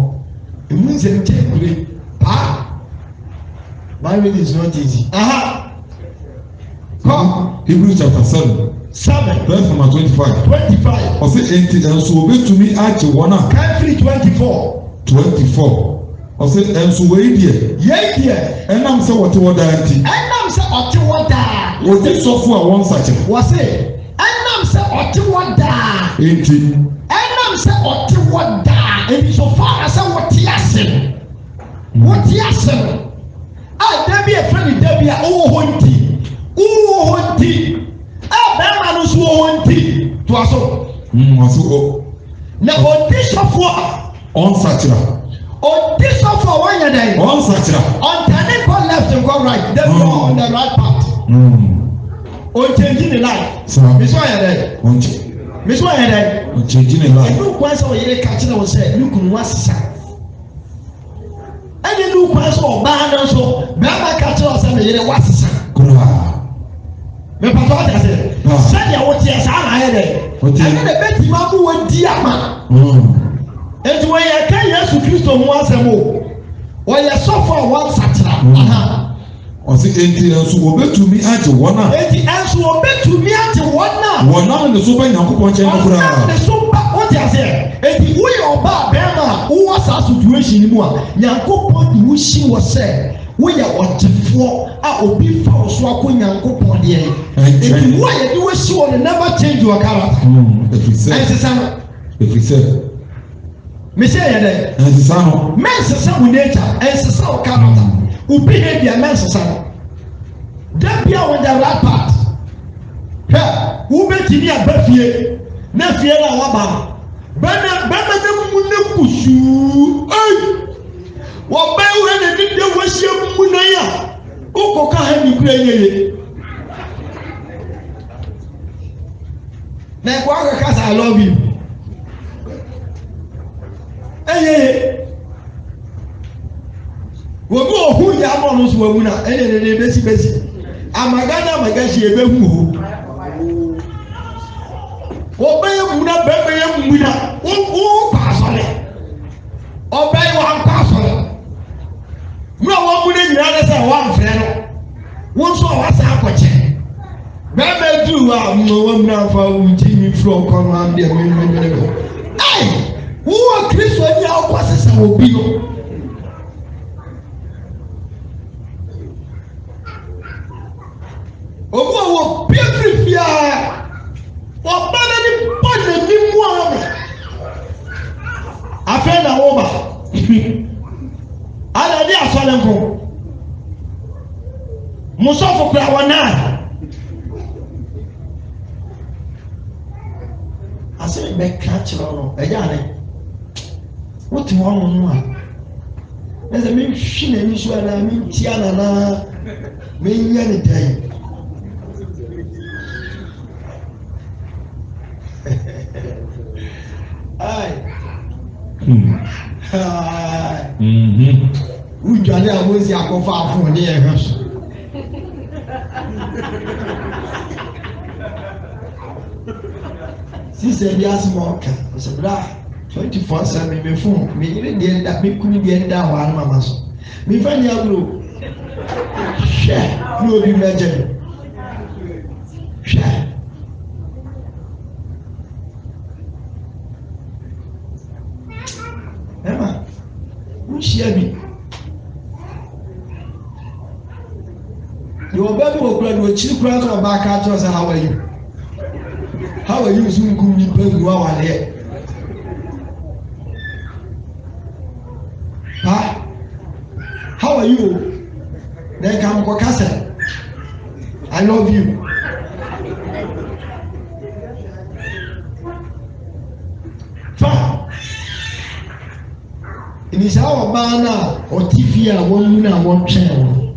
emu nsɛm kyɛ kure paa marriage is not easy. Kɔ Hebrews chapter 7 verse number 25. Ɔsɛ enti nso obetumi agye wɔn a. Kafiri 24. Ɔsɛ nso wei deɛ. Yei deɛ. Ɛnam sɛ wɔte wɔ daa nti. Ɛnam sɛ ɔte wɔ daa. Wɔte sɔfo a wɔn nsakyere. Wɔse ɛnam sɛ ɔte wɔ daa. Enti. Ɛnam sɛ ɔte wɔ daa. Ebi so far as wɔte ase. Wɔte ase no. A dabi efra ni dabi a ɔwɔ hɔ nti. Ɔwɔ hɔ nti. A bɛrima no so wɔ hɔ nti. To aso. Waso o. Na ɔdi sɔfo a. Ɔnsakyera. Ɔdi sɔfo a wɔnyɛ dɛ. Ɔnsakyera. Ɔntane nkɔ left nkɔ right. Dabi wɔ on the right path. Ɔnkyɛnji ne life. Misɔ yɛ dɛ. Misɔ yɛ dɛ. Ɔnkyɛnji ne life. Ɛnu kwan sɛ ɔyere kakyina wɔ sɛ nukunu wa sisa. Ɛni nu kwan sɛ ɔbaa no nso bɛrima kakyina wɔ sɛ ne yere wa sisa. Mepatɔ ɔtɛ sɛ sɛdeɛ wɔteɛ saa na ayɛ dɛ. Ɛni de bɛ tima mu wɔ di ama. Etu wɔyɛ ka Yesu Kristo ho asɛm o. Wɔyɛ sɔfo a wɔn sakyera. Ɔsi enti nso wɔbɛtumi agye wɔn a. Enti nso wɔbɛtumi agye wɔn a. Wɔnam ne so bɛ Nyankopɔn nkyɛn no koraa. Wɔnam ne so ba wɔte aseɛ. Enti woyɛ ɔbaa bɛrima a wowɔ saa situation mu a Nyankopɔn de wo si wɔ sɛ woyɛ ɔtefoɔ a obi fa wo so akɔ Nyankopɔn deɛ. Enti wo a yɛde wo si wɔ no never change your character. Ɛnsesa no. Efisɛ. Mehyɛ yɛ dɛ. Ɛnsesa no. Mɛnsesa wo nature. Ɛnsesa wo character. Wo behavior mɛnsesa no. Dabi a wɔn the right part. Hwɛ wo bɛtumi aba fie na fie na waba no. Bɛnɛ ne mu ne kusuu. Wɔbɛn wo na ne de wɔahyia mu na ya. Wokɔ ka ha ne kura yeye. Na ɛkɔ akɔka sɛ I love you. Ɛyeye. Wobi ohu ya ama no so wamu na ɛne ne besi amagashi ebehu ho obeye mu na bebeye mu na wo pasole obeye wa pasole mu a wo mu na nyina na say wa mfre no wo nso wa sa akɔkye bebe du a mu wo mu na fa wo ntimi fro kono am de me ai wo Kristo ni akwasesa obi no. Omo wo pietri fia ọba n'ani bọ n'ani mu ọmọ afẹ na wọba alade asọle nko musọfo kura wọn náà ase bẹ ká kyerɛ no ɛyà ni wọ́n ti wọ́n mu a ɛsɛ mi hwi n'ani so ɛna mi tia nana mi nyɛ ne dan. Ujale amosi akɔfa afun ne yɛ hɛ so. sister bi asmo ka so bra 24/7 me phone me ile de da me kunu de da wa na mama so me fa ni agro share no bi meje share Emma who share me you baby wo kura do chi kura to ba ka to say how are you so nkum ni pe wa wa le how are you then come ko kasa I love you inisa wa bana o TV a won mu na won twen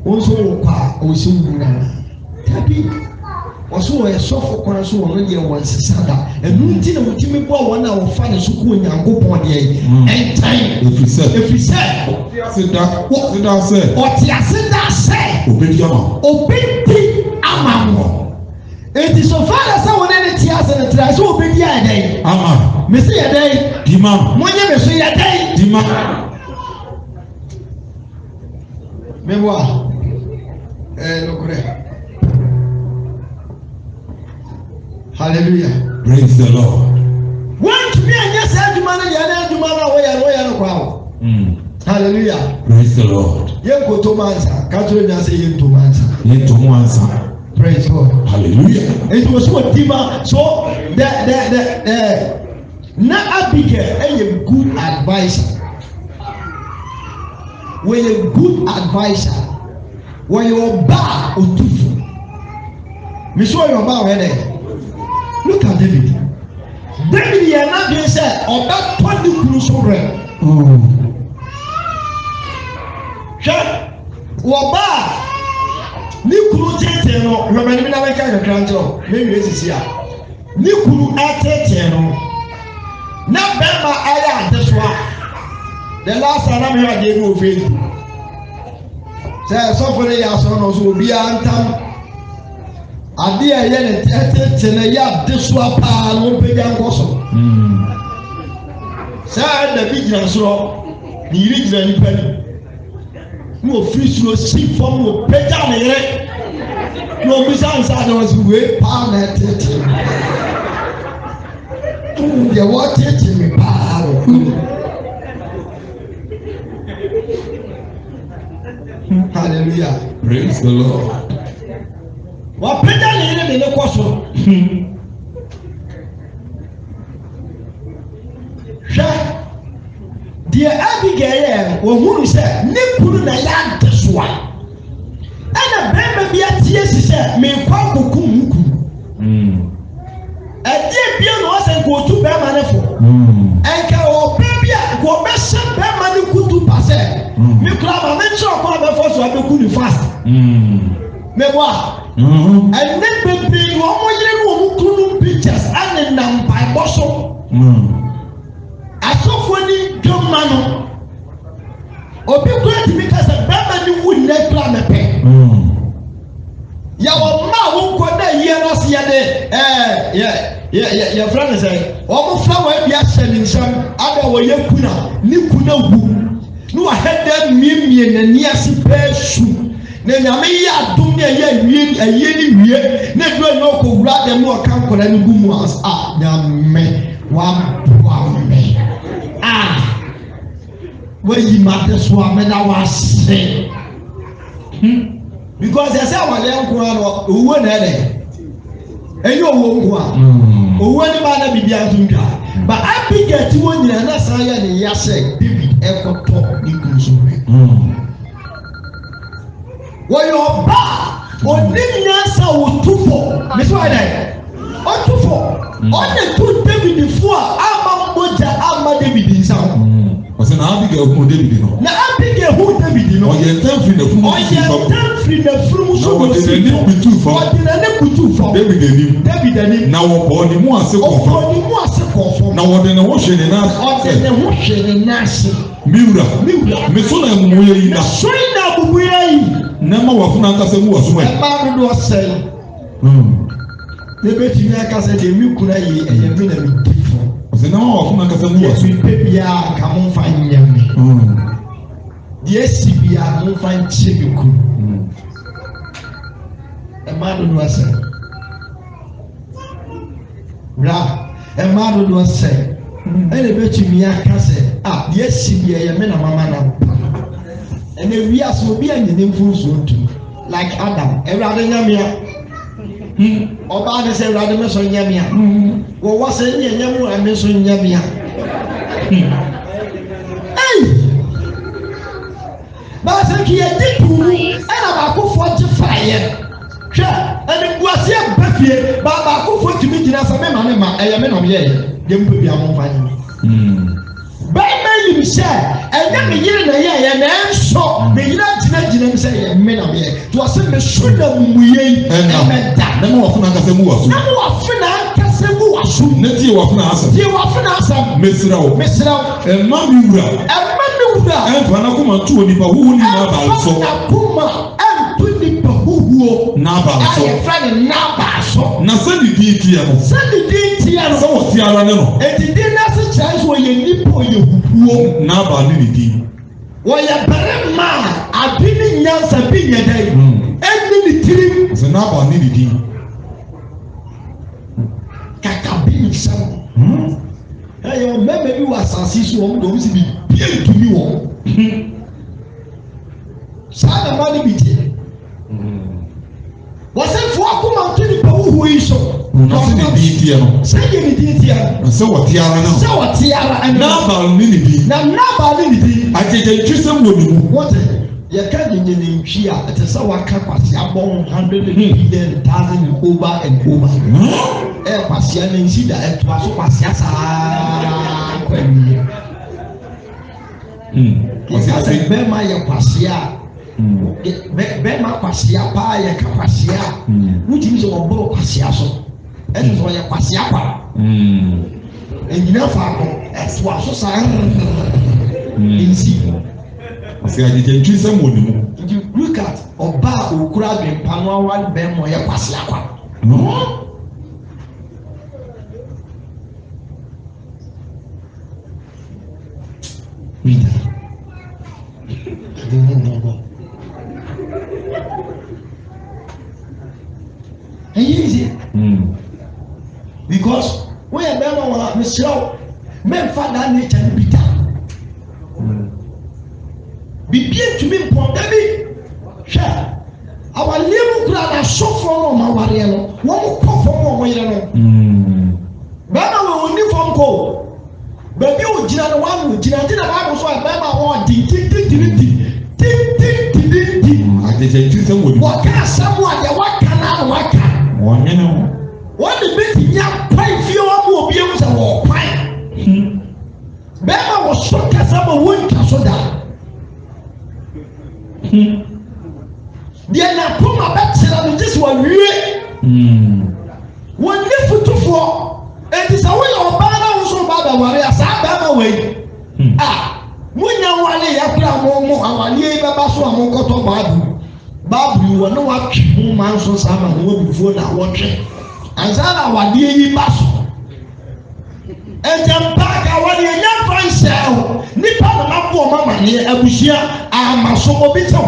won so wo kwa o so mu na tabi oso e sofo kwa so won ye won sisada enu nti na mutimi bo won na wo fa ne so ko nyankopon de entan efise sida se o ti asida se obedi ama mo eti so fa da se won ne ti ase ne tra so obedi a den ama me se ye den dima monye me so ye den dima mewa lokore hallelujah praise the Lord want to be anya say aduma na ya na aduma na wo ya no kwa hallelujah praise the Lord ye ko to mansa ka to nya say ye to mansa praise God hallelujah it was what dima so the na Abigail a good advisor when a good advisor when you ba otufu me show your ba where there look at David ya na be say oba todi kuru so re wo ba ni kuru tete no remember me na we ka kranjo me wi esisi a ni kuru atete no na bema aya adeswa the last time I heard you go fail say so for ya so no so obi antam ade a ye ne tete na ya adeswa pa no be gan koso say da bi gira so ni iri gira ni pani no free so si form no peja ne yere no bi san sa do so we pa na tete ya what tete me pa hallelujah praise the Lord wa peja ni ile ne koso sha dia Abigail wo hunu se ne kunu na ya desoa ana bembe bia tie sise me kwa kokum muku ade bia no ase ko tu be ma ne fo enka o bebia ko be se be ma ne kutu pase me kura ma me tro ko be fo so be ku ni fast me wa and then baby wo mo yire no mo kunu pictures and na mpai boso asofo ni dwoma no obi ko ti mi kasa be ma ni wu ne kura me pe ya wo ma wo ko da yera se ya de ya friend say o mo flower bi a shele nsam ada wo ye kuna ni kuna wu no wa head mie na ni asi pesu na nyame ya adum ne ya wie ni wie na do no ko wura de mo kan ko na ni gumu as nyame wa me we yi mate so amena wa se because they say our lenko ano owo na ele enyo owo nko owo ni ba na bibia ntundwa but Abigail ti won nyina na sa ya ne ya se David ekoto ni kunso wo yo ba oninya sa wo tufo me so ai o tufo o de tu David fo ama moja ama David nsa Ose na Abigail who David no. Na Abigail who David no. Oye temfri na fumu. Oye temfri na fumu so. Na wode ne kutu fo. Wode ne kutu fo. David anim. Na wo bo ni mu ase konfo. O ni mu ase konfo. Na wode ne wo hwe ne na. Wode ne wo hwe ne na ase. Miura. Me so na mu ye yi na. So na bubu ye yi. Na ma wa funa nkasa mu waso mai. E ma do do sei. ne betumi aka sɛ deɛ mi kura yi ɛyɛ mi na mi di fo ɔsɛ na ɔfo na kasa mu wɔ so mi pe bia ka mo nfa nyɛ mi deɛ esi bia mo nfa nkyɛ mi kuru ɛmaa dodo asɛ wura ɛmaa dodo asɛ ɛna betumi aka sɛ deɛ esi bia ɛyɛ mi na mama na ɛna wi aso obi a nyine mfunsuo ntum like Adam ɛwurade nyamea ọba ni sẹ ẹwurade mi sọ nyamea wọ́n wá sẹ ẹni ẹnyẹmu ẹmi sọ nyamea baasa kì í yẹ di tuuru ẹna baako fọ gye fa yẹ hwẹ ẹni buase ẹbẹ fie baako fọ tumi gyina sẹ mẹma ne ma ẹyẹ mi nam yẹ yẹ yẹ mpo bi àwọn fa yẹ bẹẹ bẹẹ yìí sẹ ẹnyẹ mi yiri na yẹ yẹ náà nsọ mi yiri gyina mi sẹ yẹ mi nam yẹ tí wọ́n sẹ mi sọ na mu yẹ yìí ẹmẹ da. na mo wafuna kasa mu waso na mo wafuna kasa mu waso na tie wafuna asam tie wafuna asam mesirawo ɛma mi wura ɛnfa na kuma tu onipa huhu ni n'abalso ɛntu nipa huhuo n'abalso ayɛfra ne n'abalso na sɛni di tia no sɛ wɔ ti ara ne no etidi n'ase kyerɛ so yɛ nipa yɛ huhuo n'abal ne di wɔyɛ barima abi ne nyansa bi nyɛ dɛ ɛni ne tiri sɛ n'abal ne di kaka bi nsɛm ɛyɛ mmarima bi wɔ asase so wɔn dɔm si bi bie ntumi wɔn saa na mmaa ne bi tie wɔsɛnfo akoma nto nipa huhu yi so na sɛ ne di tie no sɛ yɛ ne di tie na sɛ wɔte ara ne no sɛ wɔte ara ɛna n'abal ne di na n'abal ne di agyegye ntwisɛm wɔ ne mu wɔte yɛka nyinyi ne ntwi a ɛte sɛ waka kwasi abɔ 100 million thousand over and over ɛyɛ kwasia ne nsi da ɛtoa so kwasia saa kɔ awie yɛka sɛ bɛrima yɛ kwasia bɛrima kwasia paa yɛka kwasia wotumi sɛ wɔboro kwasia so ɛte sɛ ɔyɛ kwasia kwa ɛnyina faako ɛtoa so saa nsi ɔsɛ agyegye ntwisɛm wɔ ne mu nti look at ɔbaa okura adwempa no awa bɛrima ɔyɛ kwasia kwa easy because when you bema wa misraw memfa na nature ni bita bibie tumi mpon dabi hwɛ awaleɛ mu kura na sɔfo no ma ware no wɔn kɔ fam wɔn yere no bɛma wɔ ni fam ko baabi o gyina no wɔn gyina ti na baabu so a bɛma wɔn di agyegye ntwisɛm wɔ ne mu wɔka asɛm a deɛ waka na waka wɔnyene ho wɔn de bi ti nya kwan fie wɔn mu obi ewu sɛ wɔn kwan bɛma wɔ so kasa ma wɔn ntwa so da deɛ na kɔma bɛkyerɛ no gye sɛ wɔwie wɔn ne futufoɔ eti sɛ wɔyɛ ɔbaa na wɔn so ba bɛware a saa bɛma wɔ yi munya wale yakura mo awale baba so a mo kɔtɔ baabu wɔ ne watwe ho man so saa ma ho bifuo na wɔtwe ansa na wade yi ba so ɛjɛmpa ka wɔde nya franhyɛ nipa na mabɔ ɔma maneɛ abusua ama so obi tɛw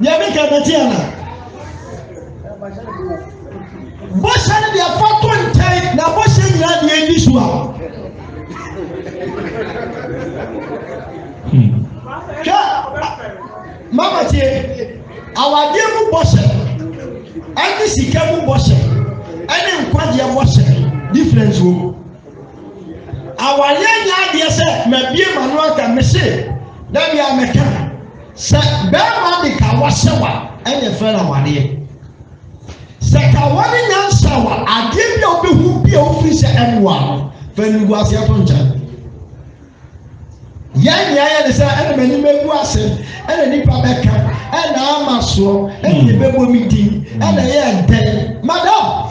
yɛbi kɛmɛti ana bɔhyɛ no deɛ fa to nkyɛn na bɔhyɛ nyinaa deɛ edi so a hwɛ mama tie awadeɛ mu bɔhyɛ ɛne sika mu bɔhyɛ ɛne nkwagyeɛ bɔhyɛ difference wo awadeɛ nyɛ adeɛ sɛ mabie ma no aka mehye dabi a meka sɛ bɛrima de ka wɔhyɛ wa ɛyɛ fɛ na wadeɛ sɛ ka wɔne nyansa wa adeɛ bi a wobɛhu bi a wofiri sɛ ɛnoa no fɛ no gu ase ato nkyɛn yɛn nyɛ yɛ de sɛ ɛna m'anim egu ase ɛna nipa bɛka ɛna ama soɔ ɛna ebɛbɔ mi din ɛna yɛ dɛn madam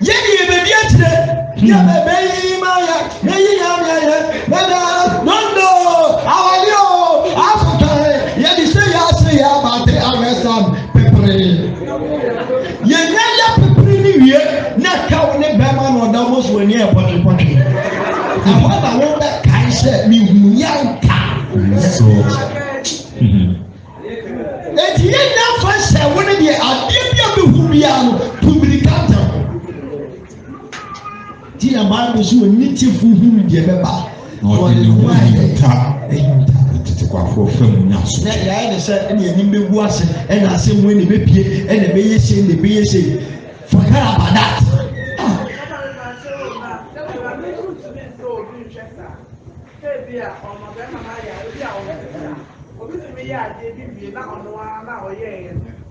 yɛde yɛ baabi akyerɛ yɛ bɛyi ma yɛ bɛyi yam yɛ bɛda nondo awale o africa yɛde sɛ yɛ ase yɛ abate awɛsam pepere yɛnya yɛ pepere ne wie na kaw ne bɛma na ɔda mo so ani ɛpɔtepɔte ɛhɔ na wo bɛkae sɛ mehu yɛnka eti yɛ nafa sɛ wo ne deɛ adeɛ bi a bɛhu biara no tumirika ntam ti na maa no so oni ti fuhu deɛ bɛba ɔde ne ho ayɛta tete kwafoɔ fam nya so na yɛayɛ ne sɛ ɛne anim bɛgu ase ɛna asɛm wei ne bɛpie ɛna bɛyɛ sei ne bɛyɛ sei forget about that.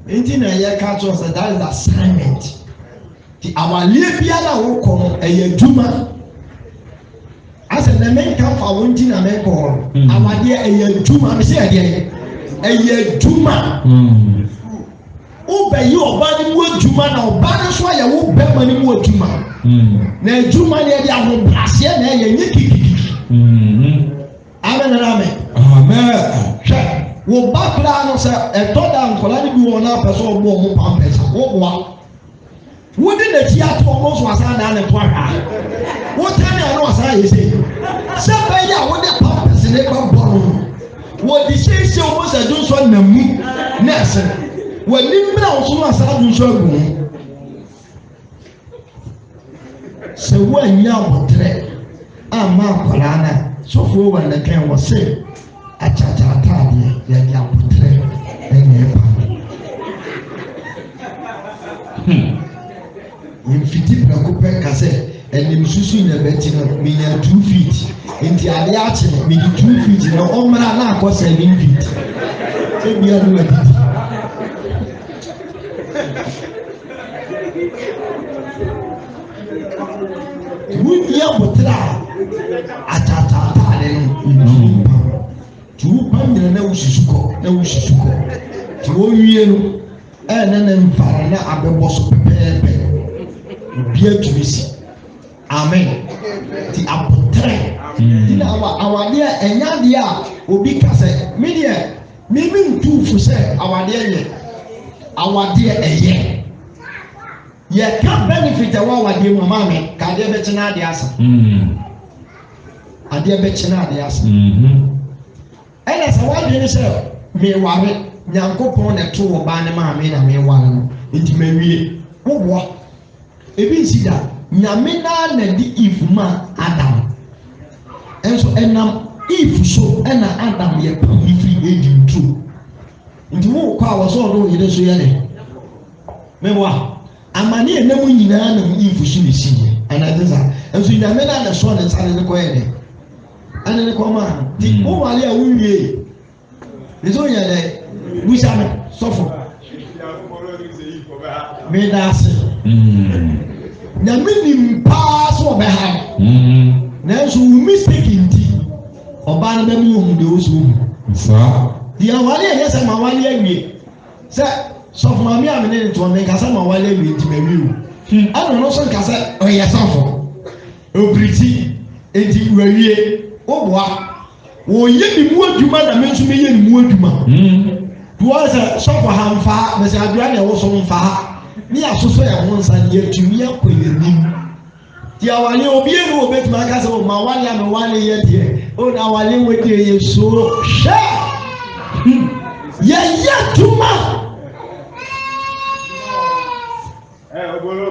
Nti na yɛ ka to sɛ that is the assignment ti awalie biara a wokɔ no ɛyɛ adwuma asɛ na menka fa wo nti na menkɔ hɔ awadeɛ ɛyɛ adwuma me sɛ ɛdeɛ ɛyɛ adwuma wobɛyi ɔba no mu adwuma na ɔba no so ayɛ wo bɛma no mu adwuma na adwuma no yɛde ahobraseɛ na ɛyɛ nyɛ kikikiki amen na amen hwɛ wo ba koraa no sɛ ɛtɔ da nkɔla no bi wɔ no apɛ sɛ ɔbɔ ɔmo pampɛsa woboa wode n'akyi ato ɔmo so asan daa ne to ahwɛ wotane ano asan yɛ sei sɛ bɛyɛ a wode pampɛs ne bɛbɔ no wɔde siesie ɔmo sɛ do nso namu na ɛsɛ w'anim bere a wo so no asan do nso agu ho sɛ woanya abotrɛ amma akwaraa no sɔfoɔ wɔ ne kan wɔ se akyakya ataadeɛ yɛde abotrɛ ɛna ɛba yɛmfiti prɛko pɛ ka sɛ ɛnim susu na bɛti no menya 2 feet nti adeɛ akyerɛ mede 2 feet na ɔmmra na akɔ 7 feet ɛbia no adidi wonni abotrɛ a akyakya no tí wọ́n bá nyina na wosisi kɔ tí wọ́n wie no ɛna na nfara na abɛbɔ so pɛpɛɛpɛ obi atumi si amen ti abotrɛ ti na awadeɛ ɛnya adeɛ a obi ka sɛ mi deɛ mímí ntuufu sɛ awadeɛ yɛ awadeɛ ɛyɛ yɛ ka benefit ɛwɔ awadeɛ mu maame ka adeɛ bɛkyɛn adeɛ asa adeɛ bɛkyɛn adeɛ asa. ɛna sɛ wadwene sɛ meware nyankopɔn na ɛto wɔ baa ne maame na meware no nti mawie woboa ebi nsi da nyame naa na di Eve ma Adam ɛnso ɛnam Eve so ɛna Adam yɛ pam ifiri edi nturo nti wo kɔ a wɔsɔ ɔdo yɛde so yɛ ne meboa amane ɛnam nyinaa na Eve so ne si yɛ ɛna ɛde sa ɛnso nyame naa na sɔ ne nsa ne kɔ yɛ ne ɛne ne kɔma ti wo wale a wowie ɛsɛ onyɛ dɛ busa me sɔfo meda ase nyame nim paa so ɔbɛha nanso wo mistake nti ɔbaa no bɛmu ohu deɛ ɔsɛ ohu deɛ wale ɛnyɛ sɛ ma wale awie sɛ sɔfo maame a mene ne toɔ menkasa ma wale awie nti mawie o ɛno no so nka sɛ ɔyɛ sɔfo ɔpiriti enti wawie woboa wɔyɛ ne mu adwuma na me nso meyɛ ne mu adwuma toɔ sɛ sɔfo ha mfa ha mɛsɛ adwuma ne ɛwo so mfa ha ne yɛasoso yɛ ho nsa ne yɛatumi akɔ yɛnim nti awale obie ne wɔbɛtumi aka sɛ ma wale a mewale yɛ deɛ na awale wɔdeɛ yɛ soo hwɛ yɛyɛ adwuma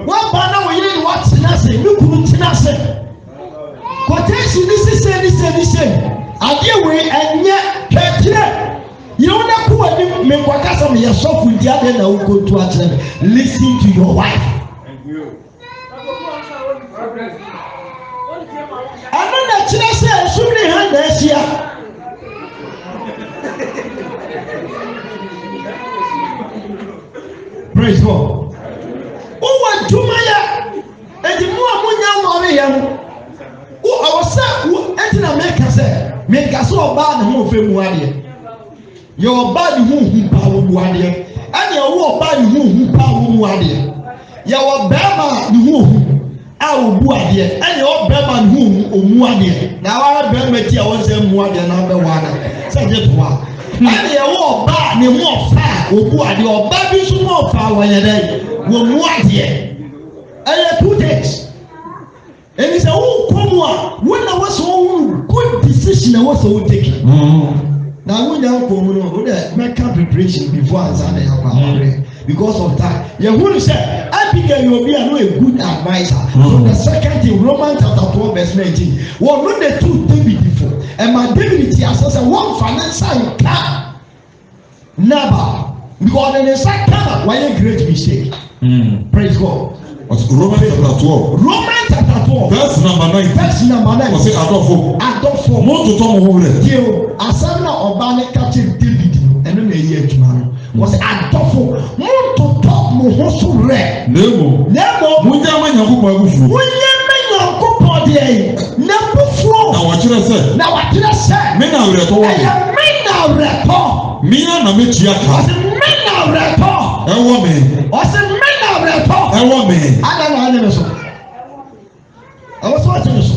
wɔba na wɔyere ne wɔtena ase ne kunu tena ase kɔtɛnsi ni sise adeɛ wei ɛnyɛ twɛkyerɛ yɛn na kó wani mɛnkɔ kasa mi yɛ sɔfo di adeɛ na wokɔ tu akyerɛ mi listen to your wife. ɛno na kyerɛ sɛ esum ne ha na ahyia praise God wowɔ adwuma yɛ edi mu a mo nya nwɔre yɛ no ɔwɔ sɛ ɛti na meka sɛ ɔbaa ne ho ɔfɛ mu adeɛ yɛ ɔbaa ne ho ohu paa wɔ mu adeɛ ɛne ɛwɔ ɔbaa ne ho ohu paa wɔ mu adeɛ yɛ wɔ bɛrima ne ho ohu a obu adeɛ ɛne ɔbɛrima no hu omu adeɛ na awara bɛrima ti a wɔn sɛ mu adeɛ na abɛwɔ ana sɛ gye to a ɛne ɛwɔ ɔbaa ne mu ɔfa a obu adeɛ ɔbaa bi nso mu ɔfa a wɔyɛ dɛ wɔ mu adeɛ ɛyɛ 2 days ɛni sɛ wɔn kɔn mu a wɔn na wɔsɛ wɔn good decision na wɔsɛ wɔn take na wɔn nyɛ nkɔn mu no o de mɛka preparation before ansa na yɛ akɔ awɔre. Because of that, Yehudi said, Abigail, you will be a good advisor. So the second thing, Romans chapter 12, verse 19. Well, not the two David before. And my David has said, one financial car. Never. Because in the second car, why a great mistake. Praise God. Romans chapter 12. Romans chapter 12. Verse number 9. Verse number 9. Was it Adolfo? Adolfo. Mo to tell me who it is. Asana Obama captain David. And then a year tomorrow. Was Adolfo. Mo to talk mo hoso re. Nemo. Mo nyama nyankopɔ abufu. Mo nyama nyankopɔ de. Na bufu. Na wakyerɛ sɛ. Me na awretɔ wɔ me. Me na awretɔ. Mia na metua ka. Me na awretɔ. Ɛwɔ me. Ɔsɛ me na awretɔ. Ɛwɔ me. Ada na ane me so. Ɛwɔ so ɔte me so.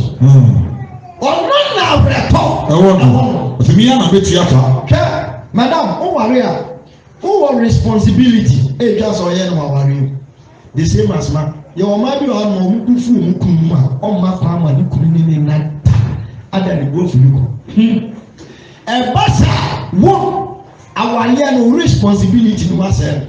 Ɔno na awretɔ. Ɛwɔ me. Ɔsɛ mia na metua ka. Hwɛ madam o ware a. Who was responsibility? Hey, just or yen worry. The same as man. Your mother or no kufu mukuma or my farmer who couldn't name that. Other than both you. A bassa won our no responsibility to myself.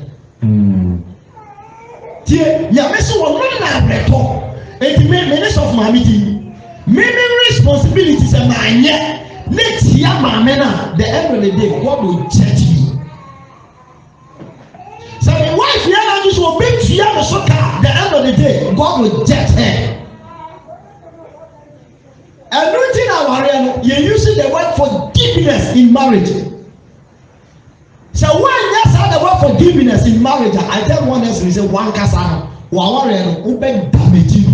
Dear, Yamesu will not have record. It made minutes of my meeting. Many responsibilities are mine yet. Next year, my men, the end of the day, God will judge you. So the wife here just will bring to you the soccer. The end of the day, God will judge her. Everything I worry, you're using the word forgiveness in marriage. So when you say the word forgiveness in marriage, I tell one else, we say one kasano, one worry, open damage.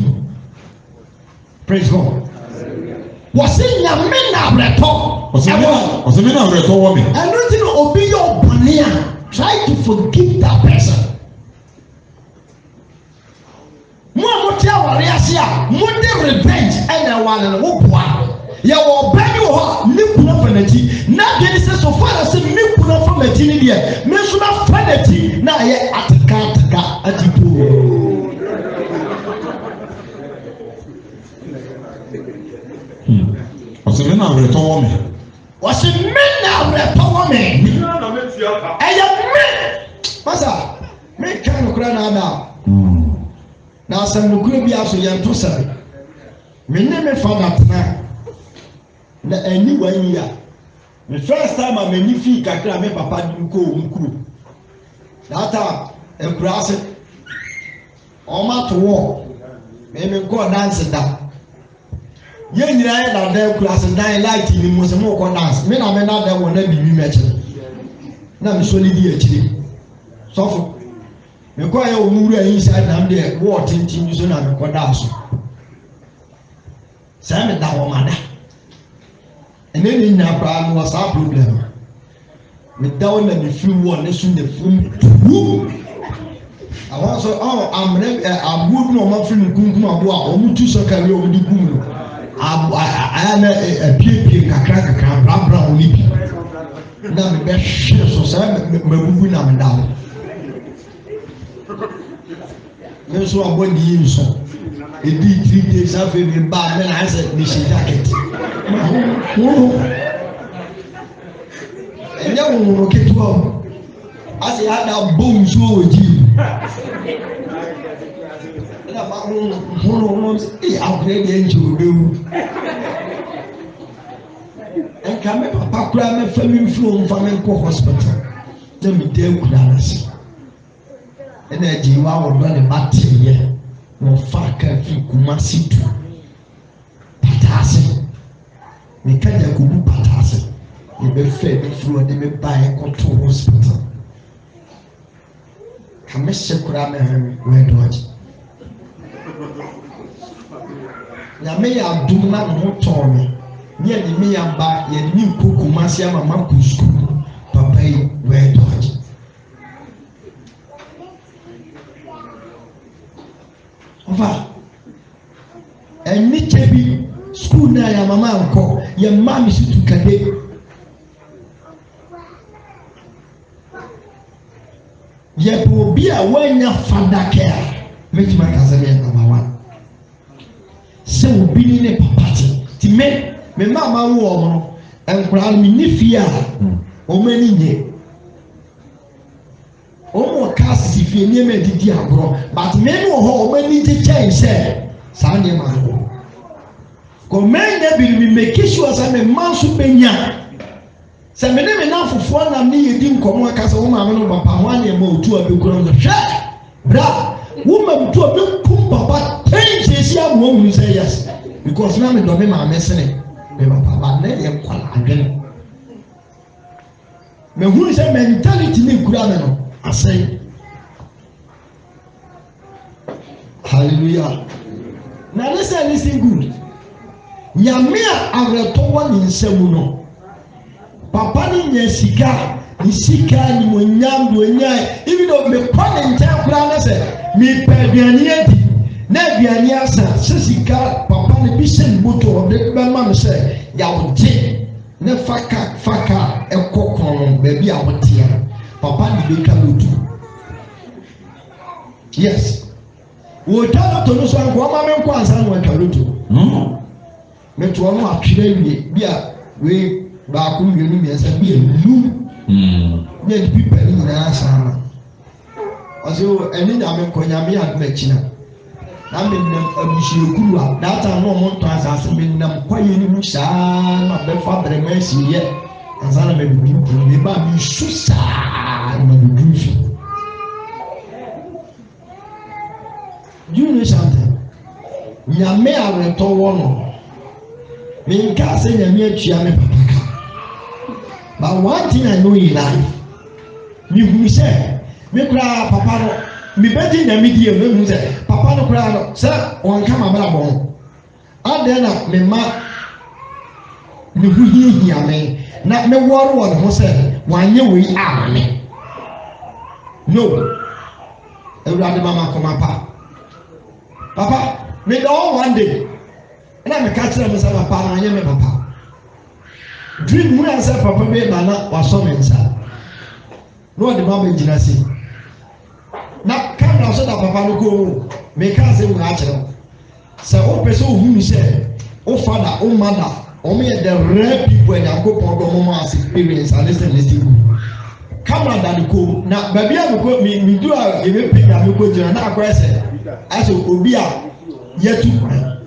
Praise God. Was in your men are retor. Was in men are retor woman. Everything will be your banner. Try to forgive that person. More revenge and one and one. You will beg you heart, nip enough energy. Now, there is so far as a nip enough from a teen here. Mention of penalty. Now, yet at the car at you. Was a man of retor woman. Was a man of retor woman. Masa, me kan kura na ada. Na asem nukuri bi aso ye to sare. Me ne me fa na tena. Na ani wan ya. The first time I me fi kakra me papa di ko nkuru. That time ekura ase. O ma to wo. Me go dance da. Ye nyira ye na da ekura ase dan light ni mo se mo ko dance. Me na da wo na bibi meche. Na me so ni di akiri. Sofo me ko ya omuru ayi sha nam de wo tintin so na me ko da so sa me da wo mada ene ni nya pra no sa problem me da wo na me fi wo ne so ne fum I want so I'm good no ma fi nkunkum abo a o mu tu so ka we o di gum no I am a pie kakra bra oni bi na me be hwe so sa me bubu na me da wo me so abodi yin so edi 3 days after me ba me na say me she jacket enye wo ketu o asi ada bom so oji na ba no e upgrade enjo bewu en ka me papa kura me family flow mfa me ko hospital na me dey kula na si ena ji wa wo do ne batte ye no fa ka fi kuma situ patase me ka ja ko bu patase e be fe be flow de me buy ko to hospital ka me se kura me we do aji ya me ya dum na mo to me ni e ni me ya ba ye ni ko kuma si ama ma ku school papa yi we do aji Ofa, ɛni kyɛ bi school na yɛ mama nkɔ yɛ mma mi si tu kade yɛ bɛ obi a wɔanya fada kɛa mɛtuma kasa mi yɛ number 1 sɛ obi ni ne papa ti me mma wo ɔmo nkwaraa mi ni fie a ɔmo ani nye ɔmo ka sisi fie nneɛma edidi agorɔ but me no wɔ hɔ ɔmo ani gye kyɛn sɛ saa nneɛma agorɔ kɔmɛnya bi mi make sure sɛ me mma nso benya sɛ me ne me nan fofoɔ nam ne yɛdi nkɔmɔ aka sɛ wo maame no papa ho aneɛma otu a bɛkura no hwɛ bra wo mam tu a bɛkum papa sɛsi amoa wunu sɛ yes because na me dɔ me maame sene me papa ba na yɛ kwala adwene me hunu sɛ mentality ne kura me no asɛe hallelujah na listen good nyame a awɛtɔ wɔ ne nsɛm no papa ne nya sika ne sika ne mo nyam do nya even though me kɔ ne nkyɛn kura ne sɛ me pɛ aduane adi na aduane asa sɛ sika papa ne bi hyɛ ne moto ɔde bɛma me sɛ yɛwogye ne faka ɛkɔ kɔn baabi a woteɛ papa ne bɛka lotu yes wɔtwa loto no so anko ɔma me nkɔ ansa na wɔatwa loto metoɔ no atwerɛ wie bi a wei baako mmienu mmiɛnsa bi elu ne de pipa ne nyinaa saa na ɔsɛ ɛne nyame nkɔ nyame adom akyina na menam abusuakuru a data no ɔmo ntɔ asase menam kwaeɛ no mu saa na bɛfa brɛma asiyɛ ansa na mabibi mpuru meba a mesu saa na mabibi mfi do you know something nyame awɛtɔ wɔ no menka sɛ nyame atua me papa ka but one thing I know in life me hu sɛ me kura papa no me bɛgye nyame die me hu sɛ papa no kura no sɛ wɔnka ma bra bɔ ho adɛn na me ma me hu hiahia me na me wɔre wɔ ne ho sɛ wanyɛ wei ama me no awurade mama kɔma papa me dɔ one day na me ka kyerɛ me sɛ papa no anyɛ me papa dream mu yɛ sɛ papa bi ba na wasɔ me nsa na ɔde ma me gyina se na kamera so da papa no kɔn mu me ka sɛ wura akyerɛ sɛ wopɛ sɛ ohunu sɛ wo fada wo mother wɔn yɛ the rare people ɛnyankopɔn dɔn wɔn as experience and listen good kamera da ne kɔn na baabi a me kɔ me du a yɛbɛ pe na me kɔ gyina na akɔyɛ sɛ asɛ obi a yɛtu kwan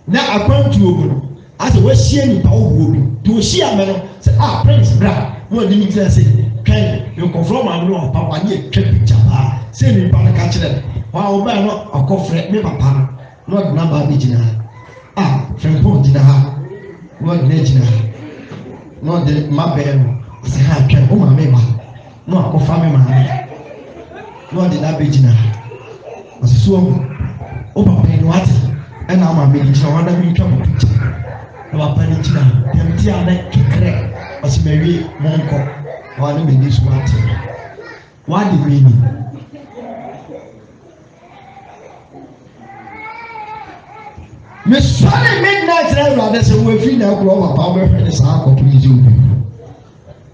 na akwantuo mu no asɛ wahyia nipa ɔwɔ bi to ohyia me no sɛ prince bra mo ɔde mi gyina sɛ twɛn nkɔfrɔ maame no ɔpa wa ne yɛtwa picture paa sɛ nipa no ka kyerɛ wɔn a wɔbɛn no ɔkɔfrɛ me papa no na ɔde namba bi gyina ha fɛnpɔn gyina ha na ɔde ne gyina ha na ɔde mma bɛn no sɛ ha twɛn o maame ba na ɔkɔfa me maame na ɔde namba gyina ha ɔsɛ so o papa yi no wate ɛna ama me gyina wɔn ada mi ntwa mo picture na papa ne gyina yɛmti a na kekrɛ ɔsɛ mawie mo nkɔ wɔn ne me ni so ate wade me ni mesɔre midnight na awurade sɛ woafi na akorɔ papa wobɛhwɛ ne saa akɔto yi gye obi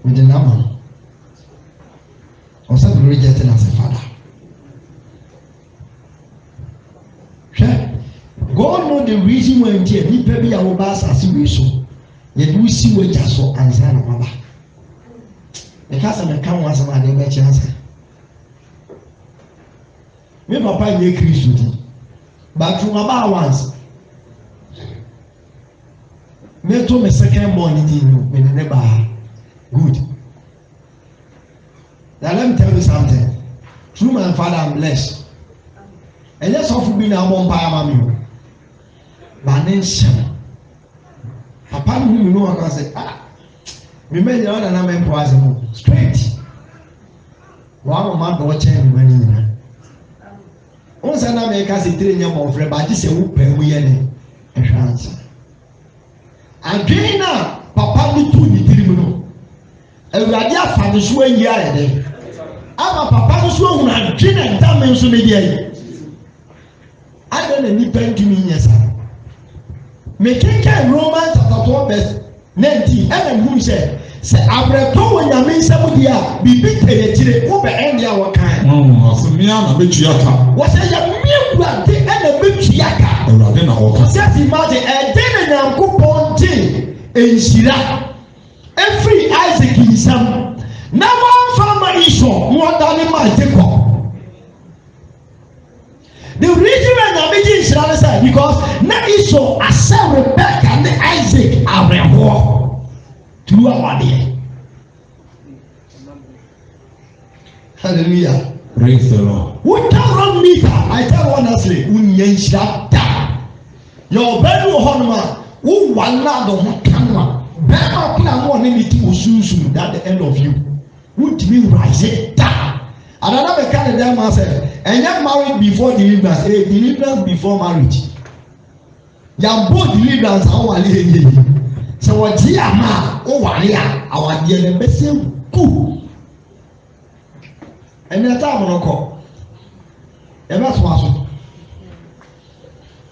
mede nama no ɔsɛ de reject na sɛ fada hwɛ God know the reason why nti nipa bi a wɔba asase wei so yɛde wosi wagya so ansa na waba meka sɛ meka ho asɛm ade bɛkyɛ asɛ me papa nyɛ Kristo di but from about once me to me second born di no me ne ba good now let me tell you something through my father I'm blessed and yes of bi na abɔ mpa ama me o ba ne nhyɛm papa no hu no aka sɛ me me nyina na na me mpo asɛm straight wɔn ma dɔ kyɛn me mani nyina on sɛ na me ka sɛ tire nyɛ mɔfrɛ ba gye sɛ wo pɛ mu yɛ ne ɛhwɛ ansa adwene na papa no tu ne tirim no awurade afa ne so ayi ayɛ dɛ ama papa no so ahunu adwene ntame nso ne deɛ yi adɛ na nipa ntumi nyɛ saa Making Romans chapter 12 verse 19 and who said Abraham when you mean somebody be big tele over any our kind. Asumia na betuaka. What say you mean what the and the betuaka? Awurade na wo ka. Just imagine a day na Nyankopɔn gye enhyira every Isaac nsam. Na one farmer Esau more than my Jacob. The reason why Nyame gye enhyira is because na Esau accept Rebecca and Isaac abrɛhoɔ. Through our day. Hallelujah. Praise the Lord. What can wrong me? I tell honestly, Unyensha. Your bedroom honor, who one lad of Kanwa. Better plan one enemy to soon at the end of you. Would me rise it down? Another kind of them myself, and you're married before deliverance, deliverance before marriage. You're both deliverance, how are you? So what you are now, oh, our dear, the best good. And the time on a call. And that's what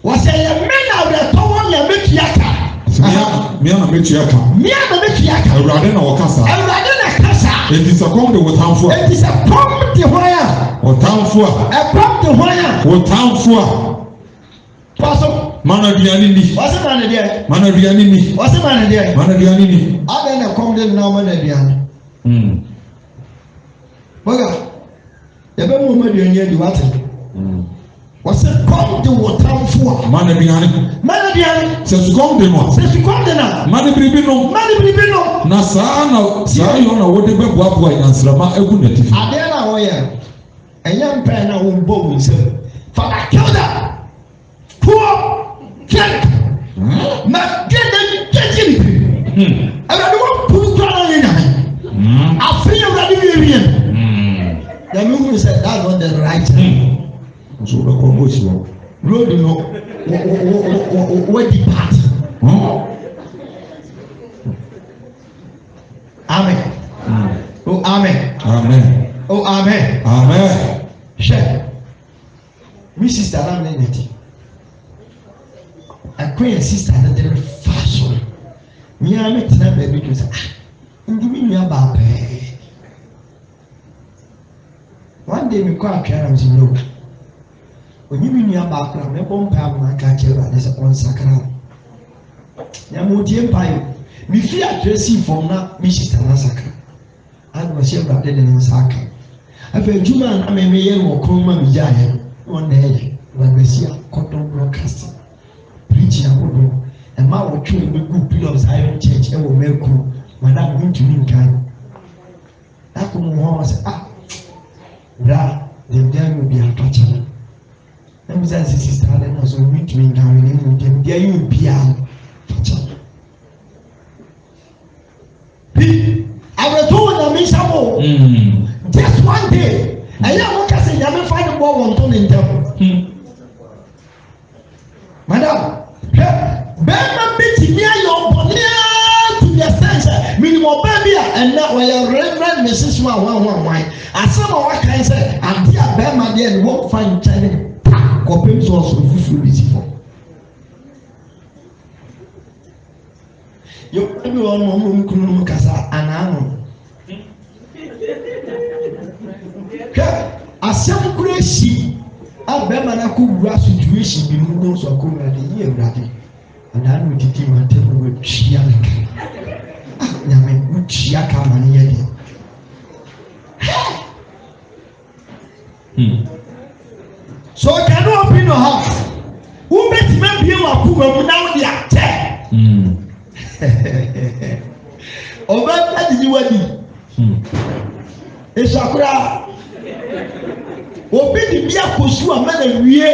was a man out there, Tom, you make Yaka. Me and Mechiaka. Me and Mechiaka. Awurade na wo kasa. Awurade na kasa. It is a come to wotamfo. It is a come to where? Wotamfo. A come to where? Wotamfo. Pastor. Mana duane ni. What's the man there? Mana duane ni. What's the man there? Mana duane ni. I don't come there now, mana duane. Boga. The be mo duane di what? What's the come to wotamfo? Mana duane. Mana duane. Se su come de no. Se su come de na. Mana biribi no. Mana biribi no. Na saa yo na wo de be boaboa yansrama egu na tifi. Ade na wo ye. Enya mpa na wo mbo wo nsem. Father kill that. Poor. Ma get it. I don't want to put on it. I feel that it. The movie said that's not the right thing. So the promotion. Road no. What depart? Amen. Oh amen. Amen. Oh amen. Amen. Share. My sister Amen. A queen sister that they fashion. Me I met na baby to say, "Ndi me nua ba pe." One day me kwa akara am say no. Onyi me nua ba akara me bom pa am na ka kira na say on sakara. Ya mo tie mpa me fi addressing from na me sister na sakara. And was she brother den sakara. Afa juma na me ye wo kroma mi ja ye. On na ye. Wa be sia cotton broadcasting. Preaching abodo e ma wo twe be good pillars Zion church e wo meku madam win to win kan akomo ho say bra dem dem will be attraction dem say sister dem no so win to win kan we dem there you be attraction bi abeto na me sabo just one day aya mo ka say ya me find the ball won to ntem madam bẹ́ẹ̀ma bí ti ní ayọ̀ ọ̀bọ̀ ní to the sense minimum bẹ́ẹ̀bi a ẹ̀nà ọ̀yẹ̀ reverend mrs wa wọ́n asẹ́mu ọ̀wá kan sẹ́ àdí a bẹ́ẹ̀ma díẹ̀ ni wọ́n fa nkyẹn ní pa kọ̀pẹ́m sọ̀sọ̀ fúfurú bí ti fọ́. yóò ẹbí wọn mọ ọmọ nkunu mu kasa ànáàmù hwẹ asẹ́mu kúrò èsì a bẹ́ẹ̀ma náà kó wúra situation bí mu ní oṣù akóńgbà dé yí ewúradé. Ananu titi matemu we chia nka. Nyame we chia kama ni yedi. So can you open your house? Who bet me be wa ku mu na wo dia te. Oba ta di wadi. Esakura. Obi di bia kosu amana wie.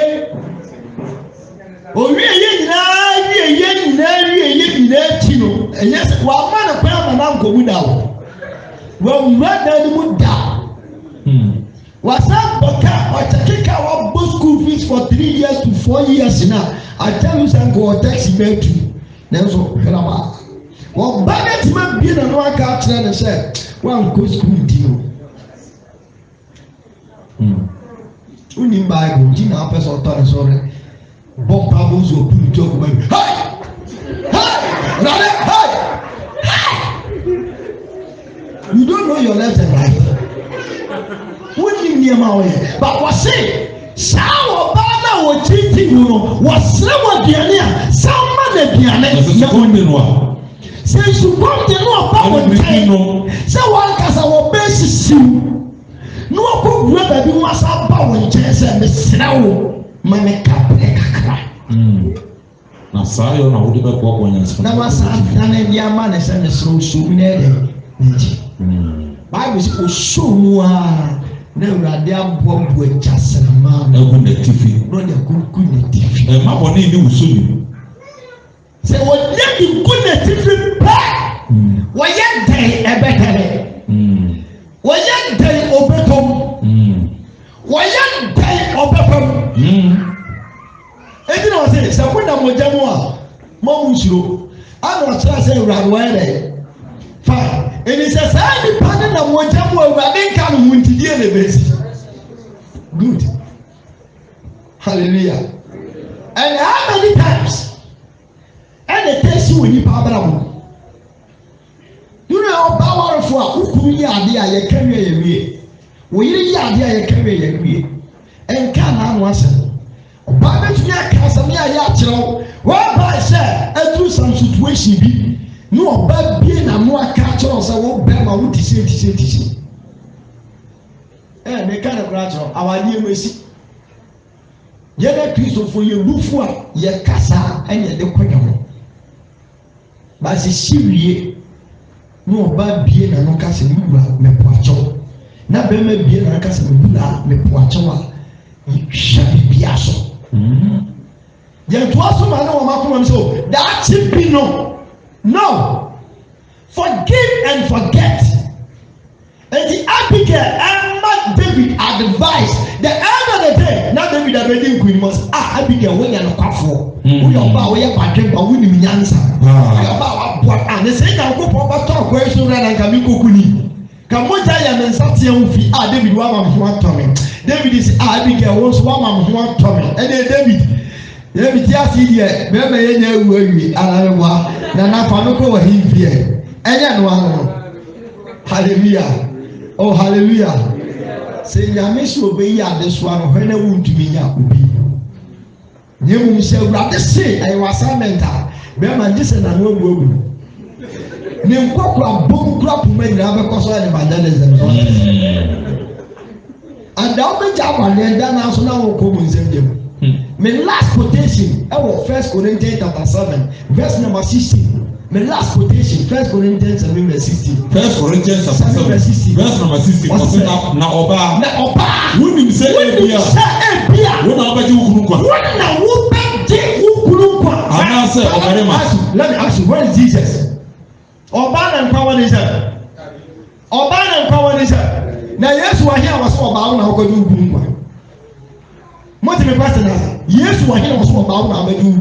Owie ye nyina ti no enye wa ma na kwa ma na nkomu da wo wa mra da ni mu da wa sa boka o takika wa bo school fees for 3 years to 4 years now I tell you say go taxi me too na so hela ma wa ba na ti ma bi na no aka kire ne say wa go school di no uni Bible di na person to sorry Bob Babos will put it up. Hey! left and right. Wouldn't you know? But what say? Sao Bana or Titi, was someone Diana, someone at Diana, since you want to know about so one can our best you. No problem that you must have power in chess and the snow, Mamaka. Now, Sayo, now would you have walked when it's now? Was none of your man is and so soon. Bible is so more. Never a damn bomb with just a man. No good TV. Not a good TV. A map on you soon. Say what you good TV back. Why yet day a better? Why yet day overcome? Why yet day overcome? And you know, I say, so when I'm with Jamoa, Momusro, I was trying to say, Radway. Fine. And he says, I depended on what I didn't come with the base. Good. Hallelujah. And how many times? And it tells you when you power. You know, power for who you are there, you carry away. We are there, you carry away. And can I once? But if you are Casamia Yatro, what I said, I do some situation. No bad being a more catcher or so bad my would say. And they kind of gradual our new mercy. Yet a piece of your roof, yet Cassa and yet the Quaker. But she no bad being a no castle, me poacho. Not be being a castle, me poacho. Shall be Piasso. Yet was a man or Macron so that's it, no. No, forgive and forget. And the Abigail and Mark David advised the end of the day. Now David are ready to must Abigail when you're not for. We are about where you're back but we need answer. We are about what and they say now go for talk question and can be cookuni. Come on, Jaya and Satya Ufi. David one man Tommy. David is Abigail was one man Tommy. And then David just here. Remember you worry and Nana Panuko wa here. Enya no ano. Hallelujah. Oh hallelujah. Say Nyame so be ya this one when e wuntumi nya obi. Nyemu se urade say I was assignment be man dis na no wu. Ni nkokra bom kra puma nyina be koso ani evangelism. And the open job and then na so na wo ko mu nsem dem. My last quotation, our 1 Corinthians chapter 7, verse number 16. My last quotation, 1 Corinthians 7, verse 16. 1 Corinthians chapter 7, verse number 16. Na oba. Wouldn't say Ebia. When I bet you Kurunkwa. When I would bet you Kurunkwa. I say, let me ask you, where is Jesus? Oba and power is that. Oba and power is that. Now, yes, we are here was Oba and how could you Kurunkwa? What the person has? Yes, we are here was Oba and how could you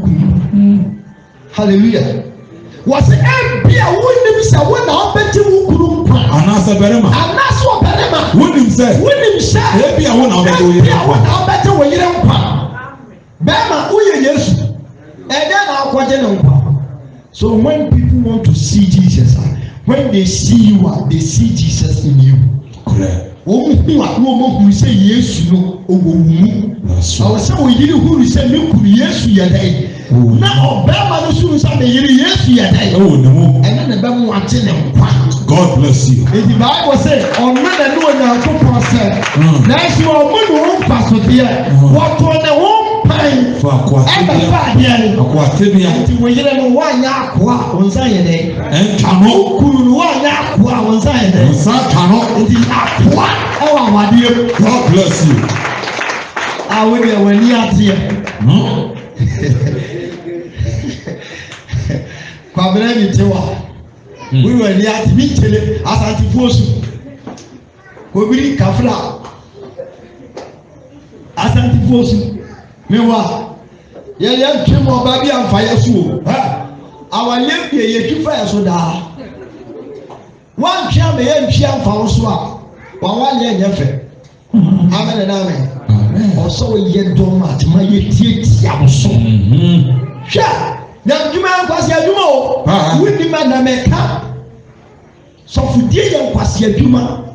Hallelujah. Was the Ebia wouldn't say when I bet you Kurunkwa. Anasa Berema. Anasa Berema. Wouldn't say. Ebia when I bet you Kurunkwa. Bema uye Yesu. And then I'll quote. So when people want to see Jesus, when they see you, they see Jesus in you. Correct. Who say yes, no, I was saying you who say no, yes, you are there. Now, Bama soon say yes, you are there. Oh, no, and then the Bama watching them. God bless you. The Bible says, on men and no one to process. Now, you are one who pass with you. What on the home pine for Aquatibia? We didn't know why Aqua on Zion, and Tano Kuru Aqua on Zion, Satano, the Aqua. Oh, my dear, God bless you. I will be when you are here. Kwabena Tewa. We were near to meet Asante Fosu. Kobiri Kafla. Asante Fosu. Mewa. Yaya Kimo Babi and Fire Su. Our left here, you fire so da. One jam and jam for swap. One year, Jeffrey. Amen and amen. Also, yet don't matter. My teeth, Yabuso. Sure. Now, you man was your dumo. We demand a make up. So, for dear, was your duma.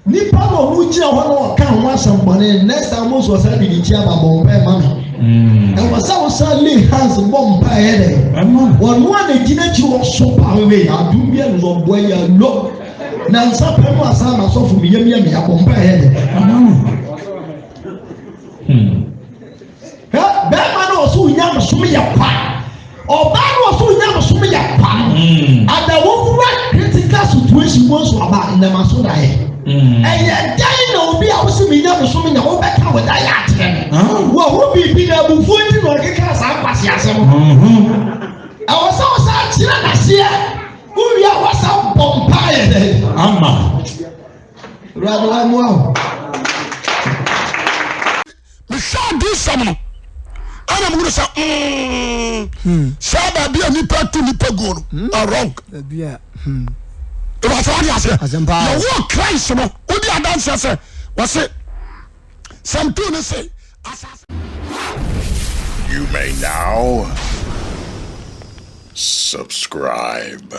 nipa na ɔmo gyina hɔ na ɔka ho asɛmpɔne next time mo so ɔsɛ de ne ti aba bɔ mpae ma me ɛwɔ sɛ ɔsɛ lay hands bɔ mpae yɛ dɛ wɔn a na gyina akyiri wɔ so paa wei adum bi ɛno ɔboa yi alo na nsa pɛ mu asa na sɔfo mi yam abɔ mpae yɛ dɛ bɛrima na ɔso nyam som yɛ kwa ɔbaa na ɔso nyam som yɛ kwa adawofura critical situation mo nso aba nnɛma so da yɛ ɛyɛ dan na obi a wosi mi nyam som nya wobɛka wɔ da yɛ akyerɛ no wɔ ho biribi na abufuo nti na ɔkeka saa kwasi asɛm ɛwɔ sɛ ɔsa akyerɛ n'aseɛ wuri a wɔsa bɔ mpaa yɛ dɛ ama radwa mu awo mehwɛ adi sɛm no ana mu sɛ saa baabi a nipa tu nipa go no wrong ìwà sọ wọ́n di ase yẹwọ́ Christ no ó di adansi ẹsẹ̀ wọ́n sẹ́ sẹ́mtú ni sẹ́. You may now subscribe.